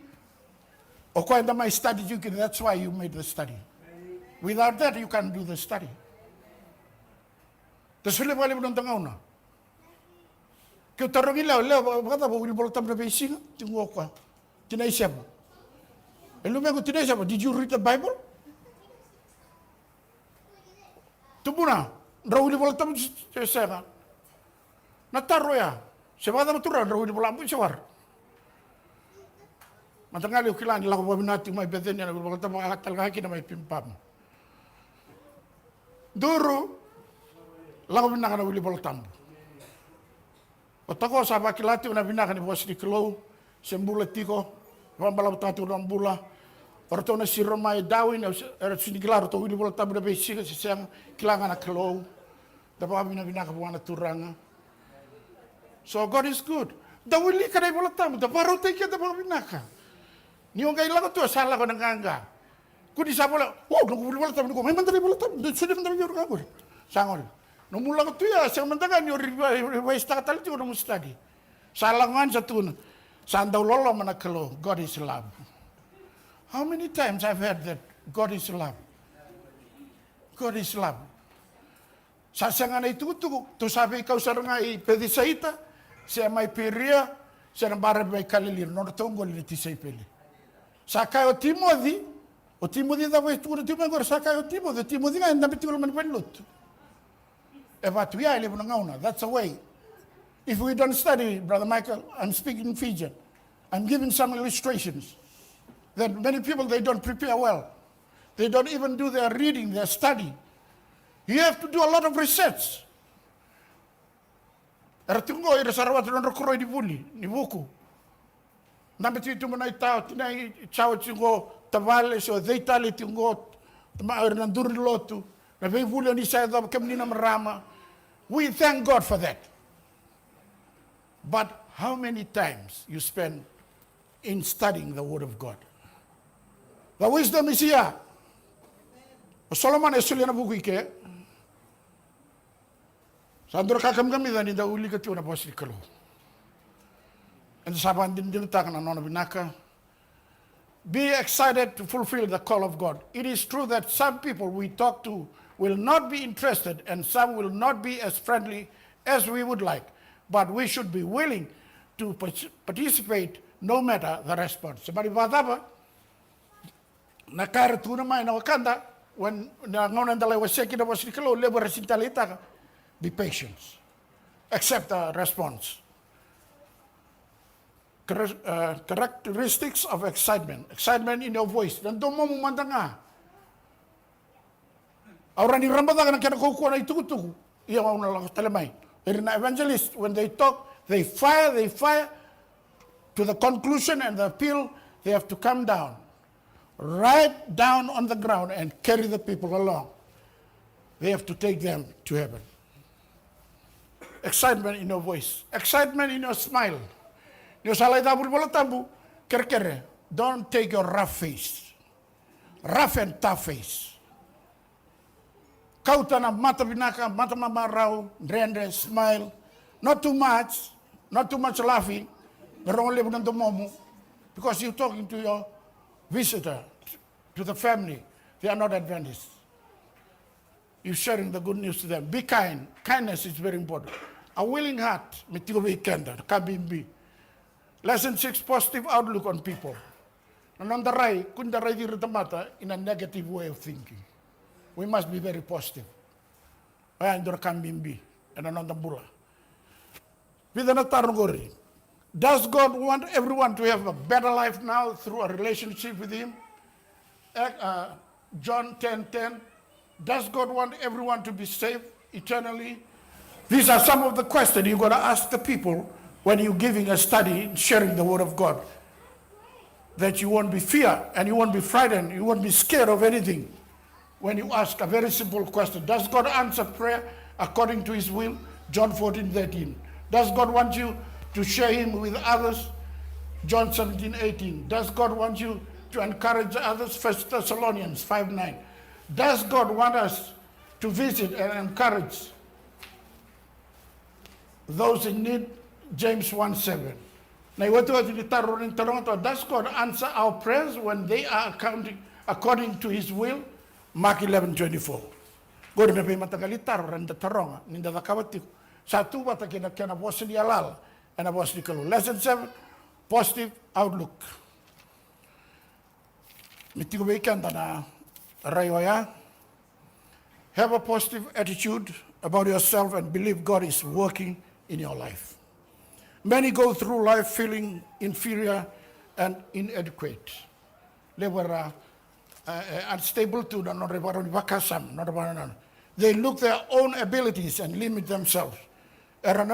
my study, that's why you made the study. Without that, you can't do the study. The Sullivan Libon Tangona. Kutarogila, Leva, will Boltam Racing, Tingoka, Tinasab. And Lumego Tinasab, did you read the Bible? Tubuna, Rauli Boltam Seva. Nataroya, Sevada Matura, Rauli Bolam, Shavar. Matangali Kilan, Lagabinati, my Bethania, Voltama, Talgaki, my Pimpam. Duru, Lagabinaka will Boltam. Otako sa bakilati na binaka ni Boss Nicolo, Sembula Tico, Rambalatatu Rambula, Ortona si Romay Dawin, Siniglaro to William Tabra Basic, Sam, Kilangana Klo, the Babina Vinaka Wana Turanga. So God is good. The Willi Karabotam, the Baro take the Babinaka. Nyonga Lago Sala Ganga. Good is Abola, oh, the William go, Mandaribotam, the Sudan of your Gagor. Sangol. No mula ko tuya, sa mandagan yung rewaste tatal tiyo ng study. Salangan sa tun, saan daw lolo manakalo, God is love. How many times I've heard that God is love? God is love. Sa nga na itutugo, to sabi ikaw sa nga ipedisaita, siya may piria, siya nang barab may kalilir, no natungol ni tisay pili. Sa kayo Timothy daw ay tuwa Timothy, sa kayo Timothy nga, nabitiwal man panlut. That's the way. If we don't study, Brother Michael, I'm speaking Fijian. I'm giving some illustrations. That many people, they don't prepare well. They don't even do their reading, their study. You have to do a lot of research. Ratungo, ira sarawat non rokroi di buli, ni buku. Nambiti itu manai tau, tinai cawa tingo tavale so they tali tingo tama nan dur lotu. Na vei buli ni saya da kemnina marama. We thank God for that. But how many times you spend in studying the Word of God? The wisdom is here. Solomon is still in a book. Sandro kakam kami dan inda uli kati una bosi kalau. And saban din takan anona binaka. Be excited to fulfill the call of God. It is true that some people we talk to will not be interested and some will not be as friendly as we would like. But we should be willing to participate no matter the response. Sabari badaba nakara tuna mai na wakanda when ngona ndala waseki na wasikalo lebo resintalita. Be patient. Accept the response. Characteristics of excitement. Excitement in your voice. Nandun mo mumanda nga. Orang ni rambata ka na kinakukuha na itukutuku. Iya mo na lang talamay. In evangelist, when they talk, they fire to the conclusion and the appeal, they have to come down. Right down on the ground and carry the people along. They have to take them to heaven. Excitement in your voice. Excitement in your smile. Don't take your rough face. Rough and tough face. Kautana mata binaka, mata mamarao, rende, smile. Not too much laughing. Because you're talking to your visitor, to the family. They are not Adventists. You're sharing the good news to them. Be kind. Kindness is very important. A willing heart, Lesson 6, positive outlook on people. Nanandaray, kundaray di ritamata in a negative way of thinking. We must be very positive. Ayan, dora kambimbi. And anandambula. Vida na tarong gori. Does God want everyone to have a better life now through a relationship with Him? John 10:10. Does God want everyone to be saved eternally? These are some of the questions you're going to ask the people when you're giving a study, sharing the Word of God. That you won't be feared and you won't be frightened, you won't be scared of anything. When you ask a very simple question, does God answer prayer according to His will? John 14:13. Does God want you to share Him with others? John 17:18. Does God want you to encourage others? 1 Thessalonians 5:9. Does God want us to visit and encourage those in need? James 1:7. Does God answer our prayers when they are according to His will? Mark 11:24. God na pay matagalitar randa taronga ninda dakawati satu bata kina boss ni alal and boss ni kalu. Lesson 7, positive outlook. Mitigo weekend na rayoya. Have a positive attitude about yourself and believe God is working in your life. Many go through life feeling inferior and inadequate. They were unstable to they look their own abilities and limit themselves. Don't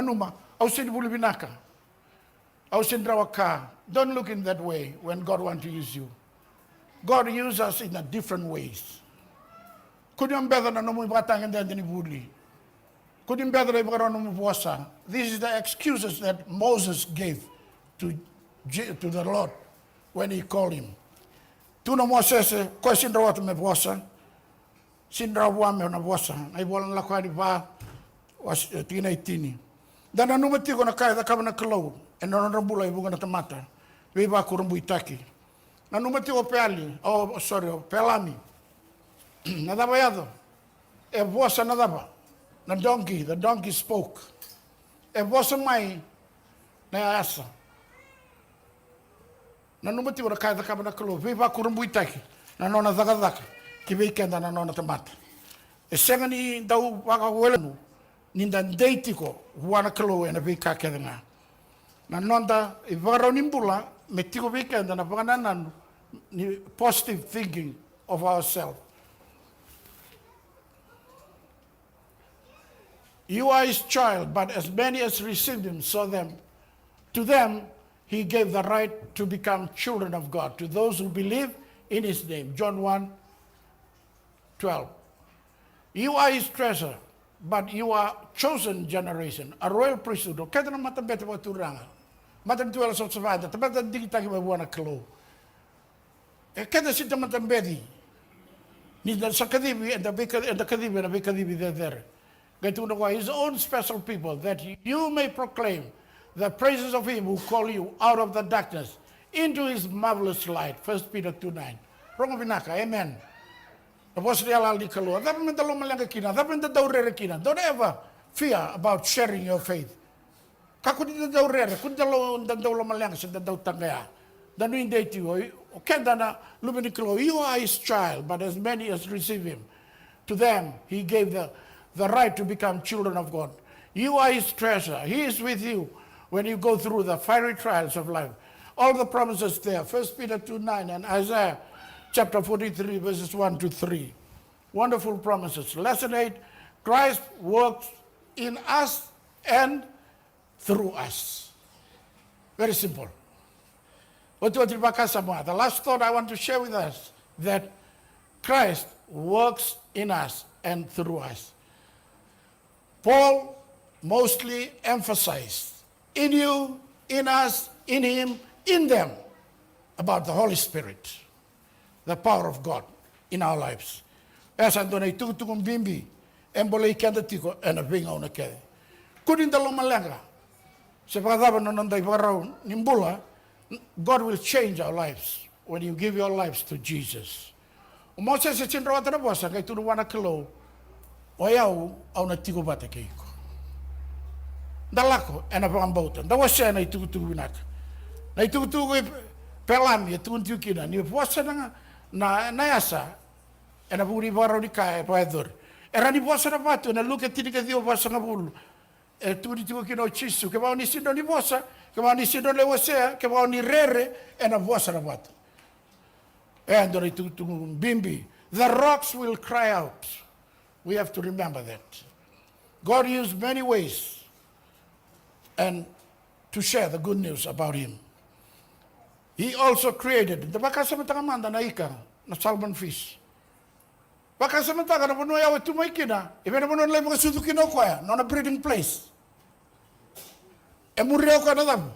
look in that way when God wants to use you. God uses us in a different ways. This is the excuses that Moses gave to the Lord when he called him. Tuna Moses question rawat me bosa. Sindra wa me na bosa. Ai bolan la kwani ba was tini. Dan anu mati ko na kai da kabana klo. En no rambula ibu na tamata. We ba kurumbu itaki. Nanu mati o peali. Oh sorry, pelami. Nada bayado. E bosa nada ba. Na donkey, the donkey spoke. E bosa mai na asa. Na numati ora kai da kabana klo ve va kurumbu itaki na nona zaka ki ve kenda na nona tamata e sengani dau waka welanu ninda deitiko wana klo ena ve ka kedanga na nonda e varo nimbula metiko ve kenda na vana nanu ni positive thinking of ourselves. You are His child, but as many as received Him saw them. To them He gave the right to become children of God, to those who believe in His name. John 1:12. You are His treasure, but you are chosen generation, a royal priesthood. Kaya na matambete wa turanga. Matamtuela sa savada, tabata digita ki wana klo. E kaya sita matambedi. Ni da sa kadibi and the kadibi and the kadibi there. Gaytuna wa His own special people, that you may proclaim the praises of Him who called you out of the darkness into His marvelous light. 1 Peter 2:9. Rongo vinaka, amen. Don't ever fear about sharing your faith. You are His child, but as many as receive Him, to them He gave the right to become children of God. You are His treasure. He is with you when you go through the fiery trials of life. All the promises there. 1 Peter 2:9 and Isaiah chapter 43 verses 1-3. Wonderful promises. Lesson 8, Christ works in us and through us. Very simple. The last thought I want to share with us, that Christ works in us and through us. Paul mostly emphasized in you, in us, in Him, in them, about the Holy Spirit, the power of God in our lives. As I'm doing to bimbi, embole kandatiko and a bing on a kay. Couldn't the Lomalanga? Nimbula, God will change our lives when you give your lives to Jesus. Moses is in Rwanda was I to one kilo, oyau on a tigo batakeiko. Dalako and a bamboat. That was saying I took to Winak. I took to Pelami, Tuntukina, New Wasana, Nayasa, and a Buri Varonica, Padur. And I was about to look at Tinica of Wasanabul. e tu di tu kino chisu ke mau ni sido ni vosa ke mau ni sido le wasea ke mau ni rere e na vosa na wat e andore tu bimbi the rocks will cry out. We have to remember that God used many ways and to share the good news about him. He also created the baka samantanga manda na ika na salmon fish. Baka samantanga na puno yawe tu maikina ibe na puno le mga sudu kino kwaya no na breeding place. E mureo ka na dam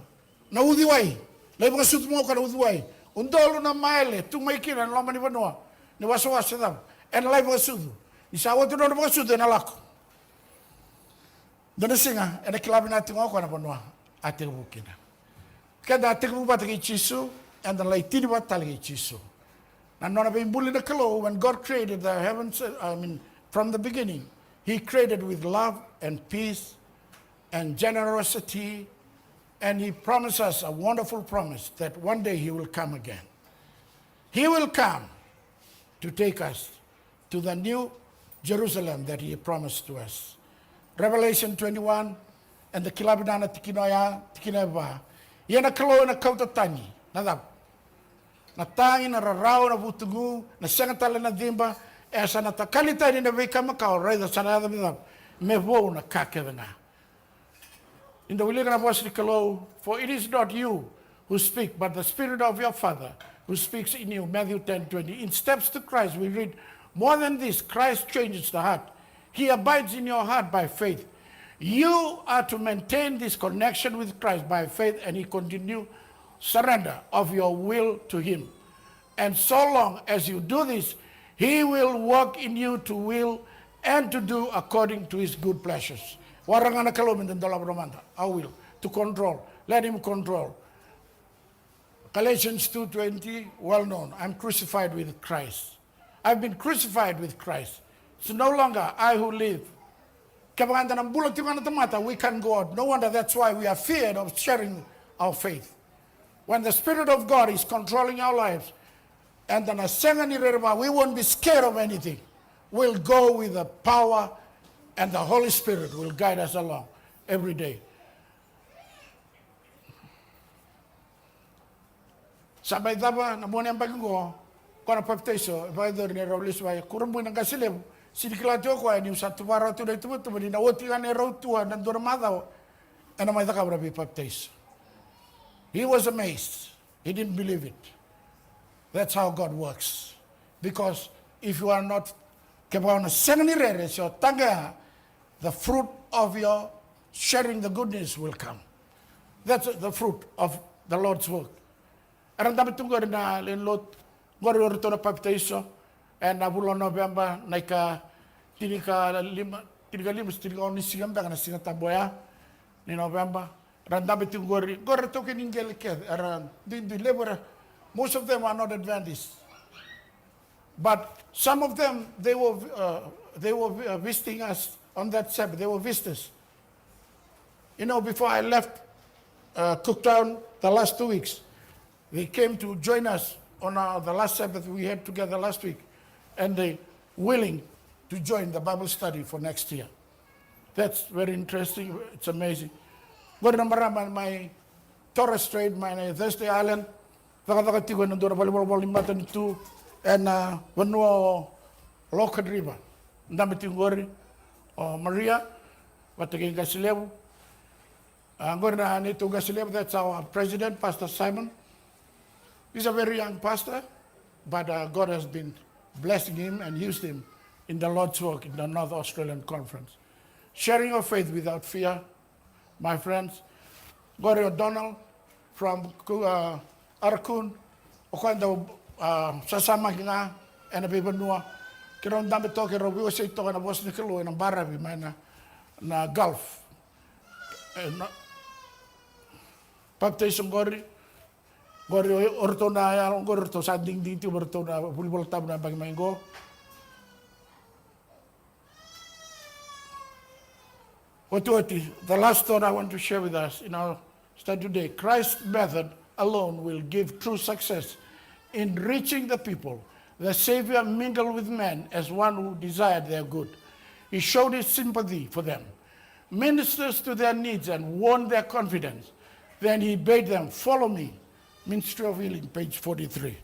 na udiwai le mga sudu mo ka na udiwai undolo na maile tu maikina na lama ni vanua ni waso waso dam en le mga sudu ni sawa tu no mga sudu na lako. Dona singa ena kilabi na tingo ko na vanua ate bukina. Kada ate bu batagi chisu and the laitini batali chisu. Na nona be bully the kalo when God created the heavens, from the beginning, he created with love and peace and generosity, and he promised us a wonderful promise that one day he will come again. He will come to take us to the new Jerusalem that he promised to us. Revelation 21 and the kilabinana tikinoya tikineva. Yana kalo na kautatani nadap. Na tangi na rarao na butugu na sengatala na dimba esa na takalita ni na veka makao reda sanada midap me vo na kakevena. In the will of us kalo, for it is not you who speak but the Spirit of your Father who speaks in you. Matthew 10:20. In Steps to Christ we read, more than this, Christ changes the heart. He abides in your heart by faith. You are to maintain this connection with Christ by faith, and he continue surrender of your will to him. And so long as you do this, he will work in you to will and to do according to his good pleasures. Warangana kalom in the Romanda, I will, to control. Let him control. Galatians 2:20, well known. I'm crucified with Christ. I've been crucified with Christ. It's no longer I who live. We can go out. No wonder that's why we are feared of sharing our faith. When the Spirit of God is controlling our lives, and then we won't be scared of anything. We'll go with the power, and the Holy Spirit will guide us along every day. Sabay daba na muna ang bago ko na baptizo by the Rolis by kurumbu ng gasilem siniklatyo ko ay sa tuwara to dito to na oti nga road to na dormada and may takabra be baptized. He was amazed. He didn't believe it. That's how God works. Because if you are not the fruit of your sharing the good news will come. That's the fruit of the Lord's work. And dami tunggu na linlot ngor to na baptizo and na bulan November naika tinika lima ni sigam na singa taboya ni November. And dami tunggu gor to kiningel ke aran di labor. Most of them are not Adventist. But some of them, they were visiting us on that Sabbath. They were visitors. You know, before I left Cooktown the last 2 weeks, they came to join us on the last Sabbath we had together last week. And they willing to join the Bible study for next year. That's very interesting. It's amazing. My Torres Strait, my Thursday Island, and one local river. Ndamitingori Maria, what again Gasilev. I'm going to need to Gasilev, that's our president, Pastor Simon. He's a very young pastor, but God has been blessing him and used him in the Lord's work in the North Australian Conference. Sharing your faith without fear, my friends. Gori O'Donnell from Arakun, Okanda sasama nga and Bibanua. Kiron dami to kiro biwa sa ito na boss ni Kilo ng Barabi may na Gulf. Baptizing Gori orto na yan orto sa ding dito orto na bulbul tab na bagmango. The last thought I want to share with us in our study today, Christ's method alone will give true success in reaching the people. The Savior mingled with men as one who desired their good. He showed his sympathy for them. ministers to their needs and won their confidence. Then he bade them, follow me. Ministry of Healing, page 43.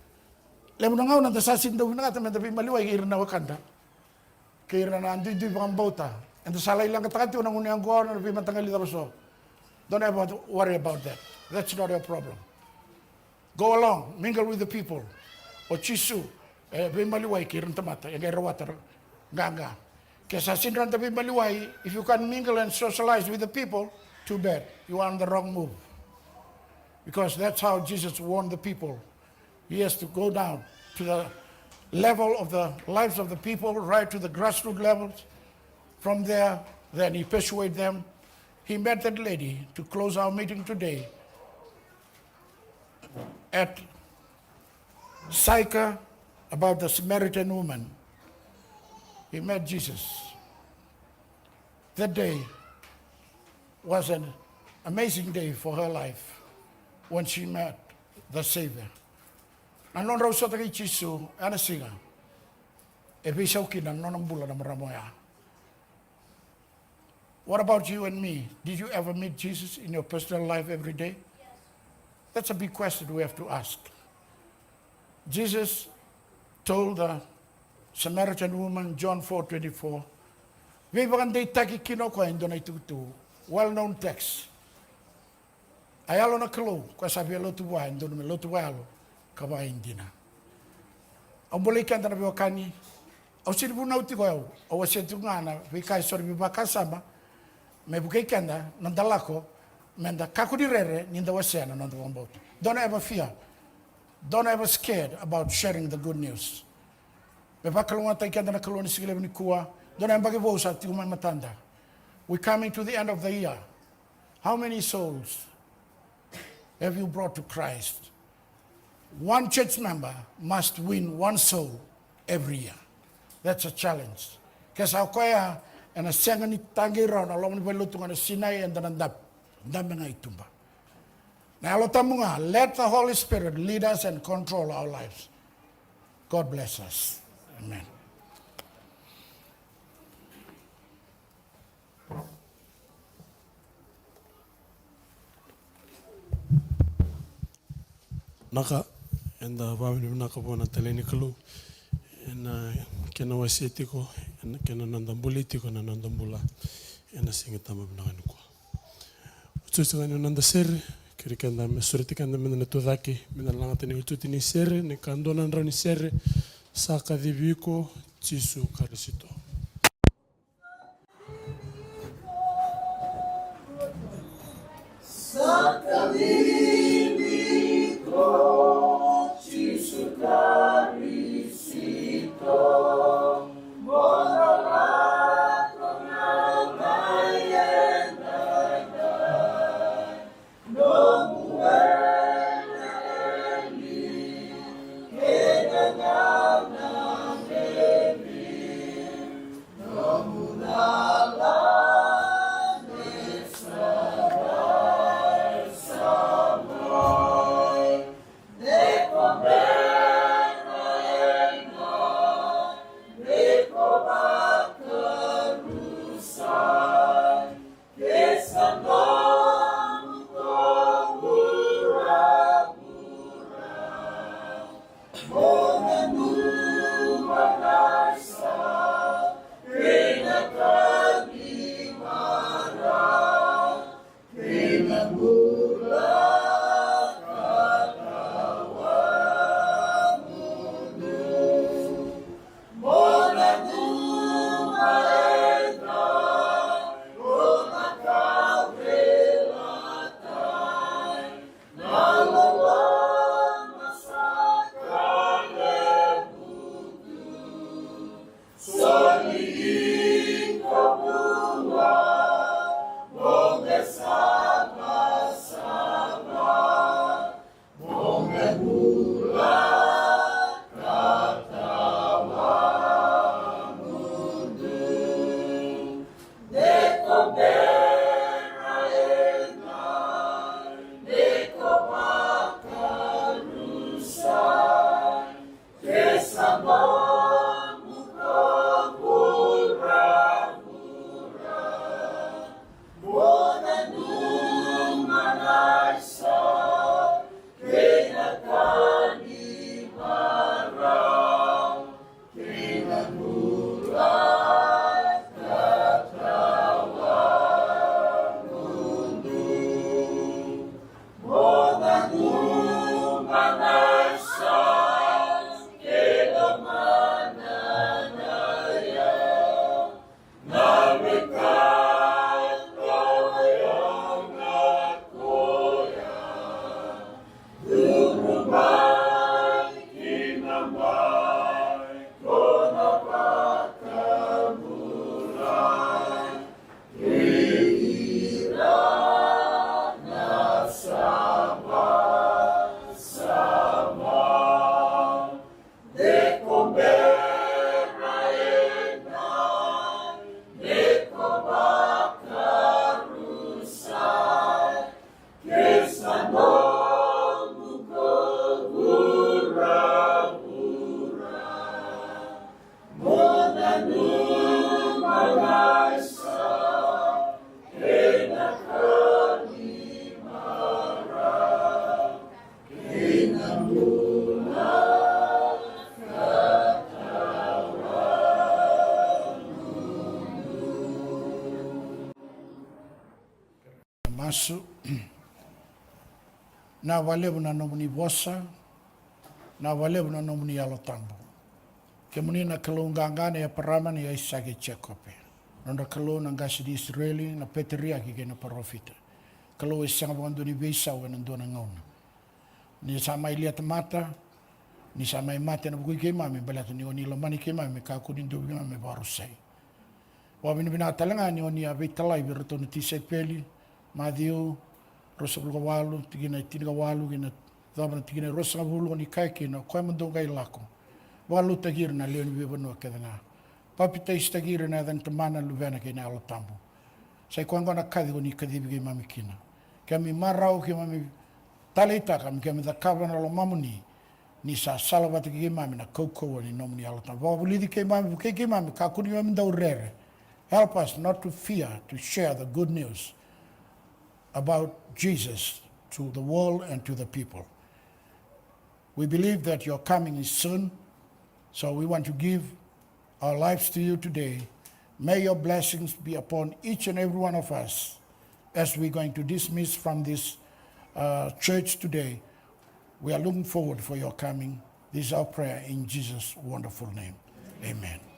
Lemunangaw na dasasin daw na kataman tabi maliway kira na wakanda. Kira na andi di bambota. And the salay lang katakati unang unyang gawa na nabi matangali daroso. Don't ever worry about that. That's not your problem. Go along, mingle with the people. O chisu, bi maliway kira na tamata. Yung kaya water, ganga. Kaya sa sinran tabi maliway, if you can mingle and socialize with the people, too bad. You are on the wrong move. Because that's how Jesus warned the people. He has to go down to the level of the lives of the people, right to the grassroots levels. From there, then he persuaded them. He met that lady to close our meeting today at Sychar about the Samaritan woman. He met Jesus. That day was an amazing day for her life when she met the Savior. Anon raw sa taki Chisu, ana singa. E bisaw kinang nonang bula na maramoya. What about you and me? Did you ever meet Jesus in your personal life every day? Yes. That's a big question we have to ask. Jesus told the Samaritan woman, John 4:24, "May bakanday taki kinoko indo na itutu." Well-known text. Ayalo na kalo, kwa sabi alo tuwa, indo na lo tuwa alo. Kabain din na. Ang balikan na nabiwakani, au sinibu na uti ko yao, au wasetu nga na, wikai sori bibaka sama, may bukay kanda, nandala ko, menda kakudirere, ninda wasena, nanda wambot. Don't ever fear. Don't ever scared about sharing the good news. May bakalungan tayo kanda na kaluan ni sigilab ni kuwa, don't ever bagibosa, tiumay matanda. We're coming to the end of the year. How many souls have you brought to Christ? One church member must win one soul every year. That's a challenge. Kasi ako kaya, na siya ni tangi raw, na alam mo ba lutungan na sinay and nanandap. Dami nga itumba. Na alota mo nga, let the Holy Spirit lead us and control our lives. God bless us. Amen. Naka, and babili naka po na talini kalu, and kena wasiti ko, and kena nandambuliti ko na nandambula, and singitama binakan ko. Utusi kanyo nandasere, kiri kanda mesuriti kanda mena tudaki, mena langata ni ututi ni sere, ni kandonan ra ni sere, saka diviko, Chisu karisito. Saka diviko, Chisu karisito, masu. Na walevu na nomuni vosa, na walevu na nomuni alotambo. Ke muni na kalungangane ya paramani ya isage chekope. Nonda kalo na ngasi di Israeli na peteria ki na parofita. Kalo isanga wandu ni visa wa nandona ngauna. Ni sama ilia mata, ni sama imate na bukui kema me balatu ni oni lomani kema me ka kudin do kema me barusai. Wa bina talanga ni oni avitala ibirto ni tisepeli, Matthew rosa walu tigina tiga walu gina dabana tigina rosa bulu ni kaiki no kwa mando gai lako. Walu tagir na leoni bibano kedana. Papita istagir na dan temana luvena ke na alatambo. Sai kwanga na kadi ni kadi bigi mamikina. Kami marau ke mami talita kami da kavana lo mamuni ni sa salawati ke mami na koko ni nomuni alatambo. Wa bulidi ke mami ka kuni mami da urere. Help us not to fear to share the good news about Jesus to the world and to the people. We believe that your coming is soon, so we want to give our lives to you today. May your blessings be upon each and every one of us as we're going to dismiss from this church today. We are looking forward for your coming. This is our prayer in Jesus' wonderful name. Amen.